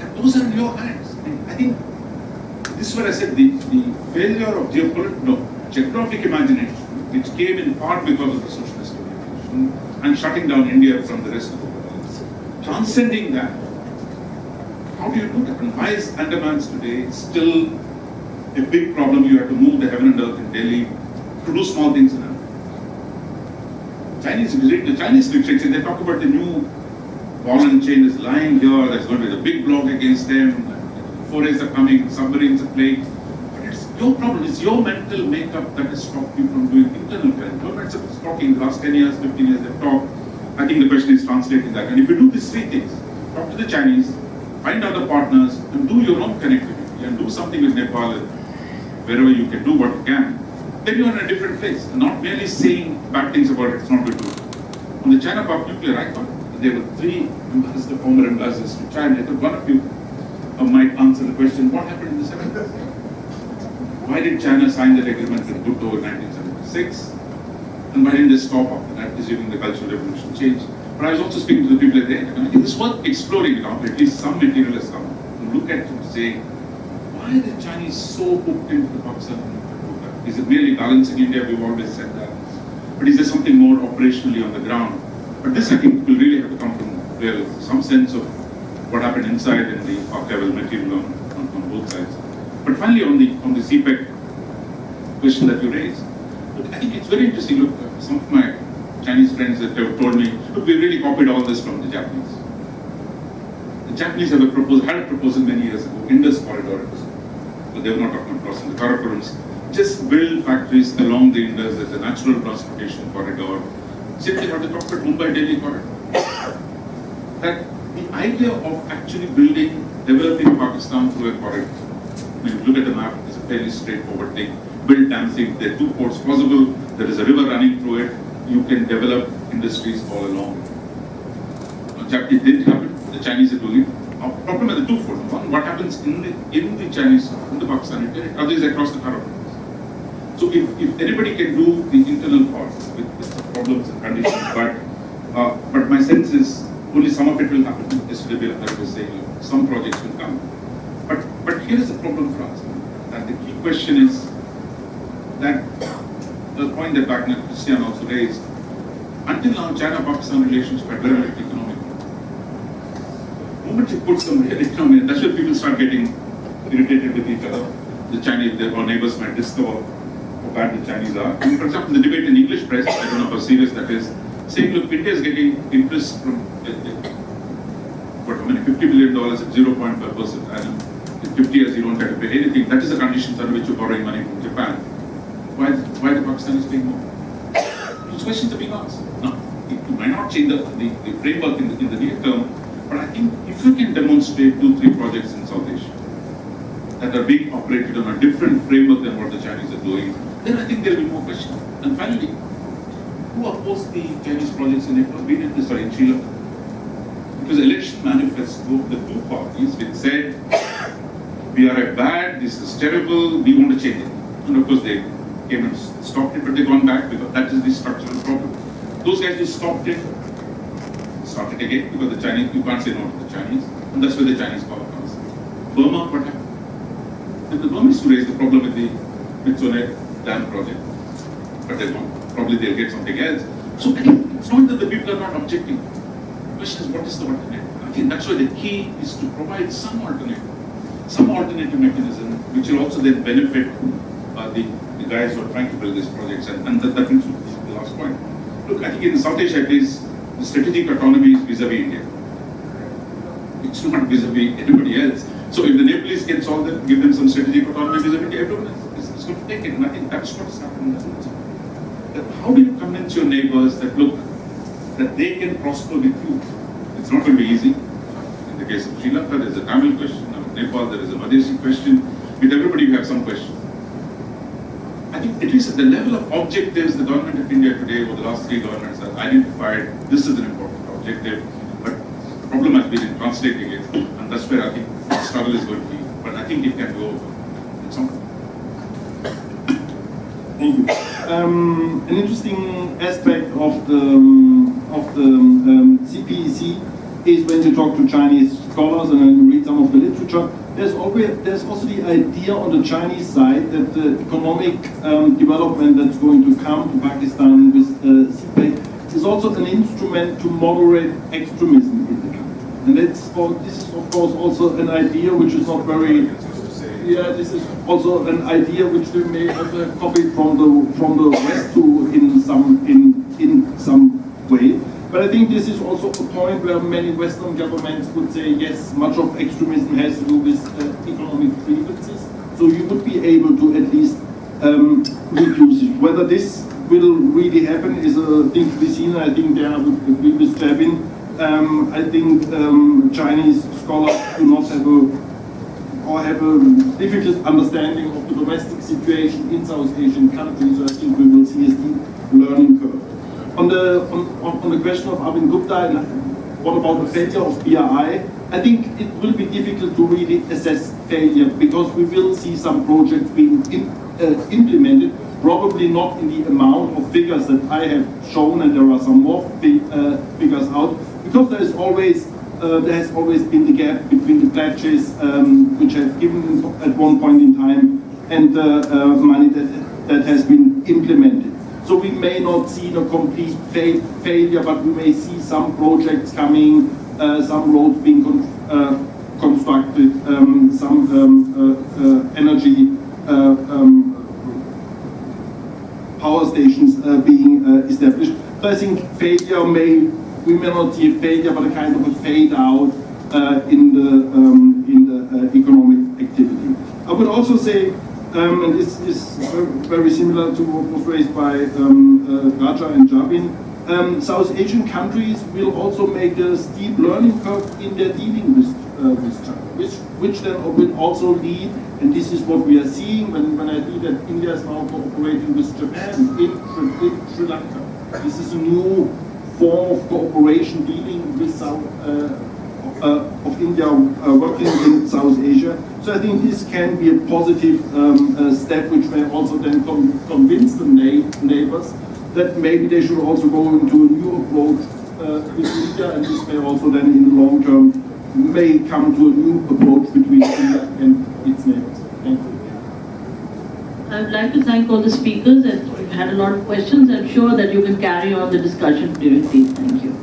And those are in your hands. And I think this is what I said, the failure of geographic imagination, which came in part because of the socialist orientation and shutting down India from the rest of the world. Transcending that, how do you do that? And why is Andamans today still a big problem? You have to move the heaven and earth in Delhi to do small things in Andamans. The Chinese literature, they talk about the new ball and chain is lying here, there's going to be the big block against them, forays are coming, submarines are playing. But it's your problem, it's your mental makeup that has stopped you from doing internal planning. Governments are talking the last 10 years, 15 years, they've talked. I think the question is translating that. And if you do these three things, talk to the Chinese, find other partners, and do your own connectivity, and do something with Nepal, and wherever you can do what you can, then you're in a different place. And not merely saying bad things about it, it's not good to do. On the China Pop Nuclear, I thought there were three ambassadors, former ambassadors to China. I thought one of you might answer the question, what happened in the 70s? Why did China sign that agreement with Bhutto in 1976? And why didn't they stop after that, assuming the Cultural Revolution changed? But I was also speaking to the people at the end, and I think it's worth exploring now. At least some material has come to look at and say, why are the Chinese so hooked into the Pakistan program? Is it merely balancing India? We've always said that. But is there something more operationally on the ground? But this, I think, will really have to come from real, some sense of what happened inside in the archival material on both sides. But finally, on the CPEC question that you raised, look, I think it's very interesting. Look, some of my Chinese friends that have told me, look, we really copied all this from the Japanese. The Japanese had a proposal many years ago, Indus Corridor, but they were not talking about crossing the Karakorums. Just build factories along the Indus as a natural transportation corridor. Simply have to talk about Mumbai-Delhi corridor. That the idea of actually developing Pakistan through a corridor, when you look at the map, it's a fairly straightforward thing. Build damn thing, there are 2 ports possible, there is a river running through it, you can develop industries all along. It didn't happen, the Chinese are doing it. Our problem is the twofold. One, what happens in the Chinese, in the Pakistani territory, other is across the Karakoram. So if anybody can do the internal parts with problems and conditions, but my sense is only some of it will happen. Yesterday I was saying some projects will come. But here is the problem for us. And the key question is that the point that Dr. Christian also raised, until now China-Pakistan relationship had very little economic. The moment you put some real economy, that's where people start getting irritated with each other. The Chinese, our neighbors might discover how bad the Chinese are. And for example, the debate in English press, I don't know how serious that is, saying, look, India is getting interest from, $50 billion at 0.5% annum. In 50 years, you don't have to pay anything. That is the conditions under which you're borrowing money from Japan. Why the Pakistanis paying more? Those questions are being asked. Now, it might not change the framework in the near term, but I think if you can demonstrate 2-3 projects in South Asia that are being operated on a different framework than what the Chinese are doing, then I think there will be more questions. And finally, who opposed the Chinese projects in Nepal? In Sri Lanka. It was election manifesto of the 2 parties which said, we are bad, this is terrible, we want to change it. And of course they came and stopped it, but they've gone back because that is the structural problem. Those guys who stopped started again because the Chinese, you can't say no to the Chinese, and that's where the Chinese power comes. Burma, what happened? And the Burmese to raise the problem with the Mitsune Dam project, but they won't. Probably they'll get something else. So I think it's not that the people are not objecting. The question is, what is the alternative? I think that's why the key is to provide some alternative mechanism, which will also then benefit the guys who are trying to build these projects. And that brings me to the last point. Look, I think in South Asia at least, the strategic autonomy is vis-a-vis India. It's not vis-a-vis anybody else. So if the Nepalese can solve them, give them some strategic autonomy vis-a-vis India, everyone is going to take it. And I think that's what is happening. That how do you convince your neighbors that, look, that they can prosper with you? It's not going to be easy. In the case of Sri Lanka, there's a Tamil question. In Nepal, there is a Madhesi question. With everybody, you have some question. I think at least at the level of objectives, the government of India today, over the last 3 governments, have identified this is an important objective, but the problem has been in translating it, and that's where I think the struggle is going to be. But I think it can go in some. Thank you. An interesting aspect of the CPEC is when you talk to Chinese scholars and then you read some of the literature. There's also the idea on the Chinese side that the economic development that's going to come to Pakistan with CPEC is also an instrument to moderate extremism in the country. And this is of course also an idea which is not very. Yeah, this is also an idea which they may also have copied from the West too in some way. But I think this is also a point where many Western governments would say, yes, much of extremism has to do with economic grievances. So you would be able to at least reduce it. Whether this will really happen is a thing to be seen. I think there I would agree with Javin. I think Chinese scholars do not have a difficult understanding of the domestic situation in South Asian countries. So I think we will see a steep learning curve. On the question of Arvind Gupta and what about the failure of BRI, I think it will be difficult to really assess failure because we will see some projects being implemented, probably not in the amount of figures that I have shown, and there are some more figures out, because there has always been the gap between the pledges which have given at one point in time and the money that has been implemented. So we may not see a complete failure, but we may see some projects coming, some roads being constructed, some energy power stations being established. So I think we may not see a failure, but a kind of a fade out in the economic activity. I would also say, and this is very similar to what was raised by Raja and Javin, South Asian countries will also make a steep learning curve in their dealing with China, which then will also lead, and this is what we are seeing when I see that India is now cooperating with Japan in Sri Lanka. This is a new form of cooperation dealing with of India working in South Asia. So I think this can be a positive step, which may also then convince the neighbors that maybe they should also go into a new approach with India, and this may also then in the long term may come to a new approach between India and its neighbors. Thank you. I would like to thank all the speakers, and we had a lot of questions. I'm sure that you can carry on the discussion during these. Thank you.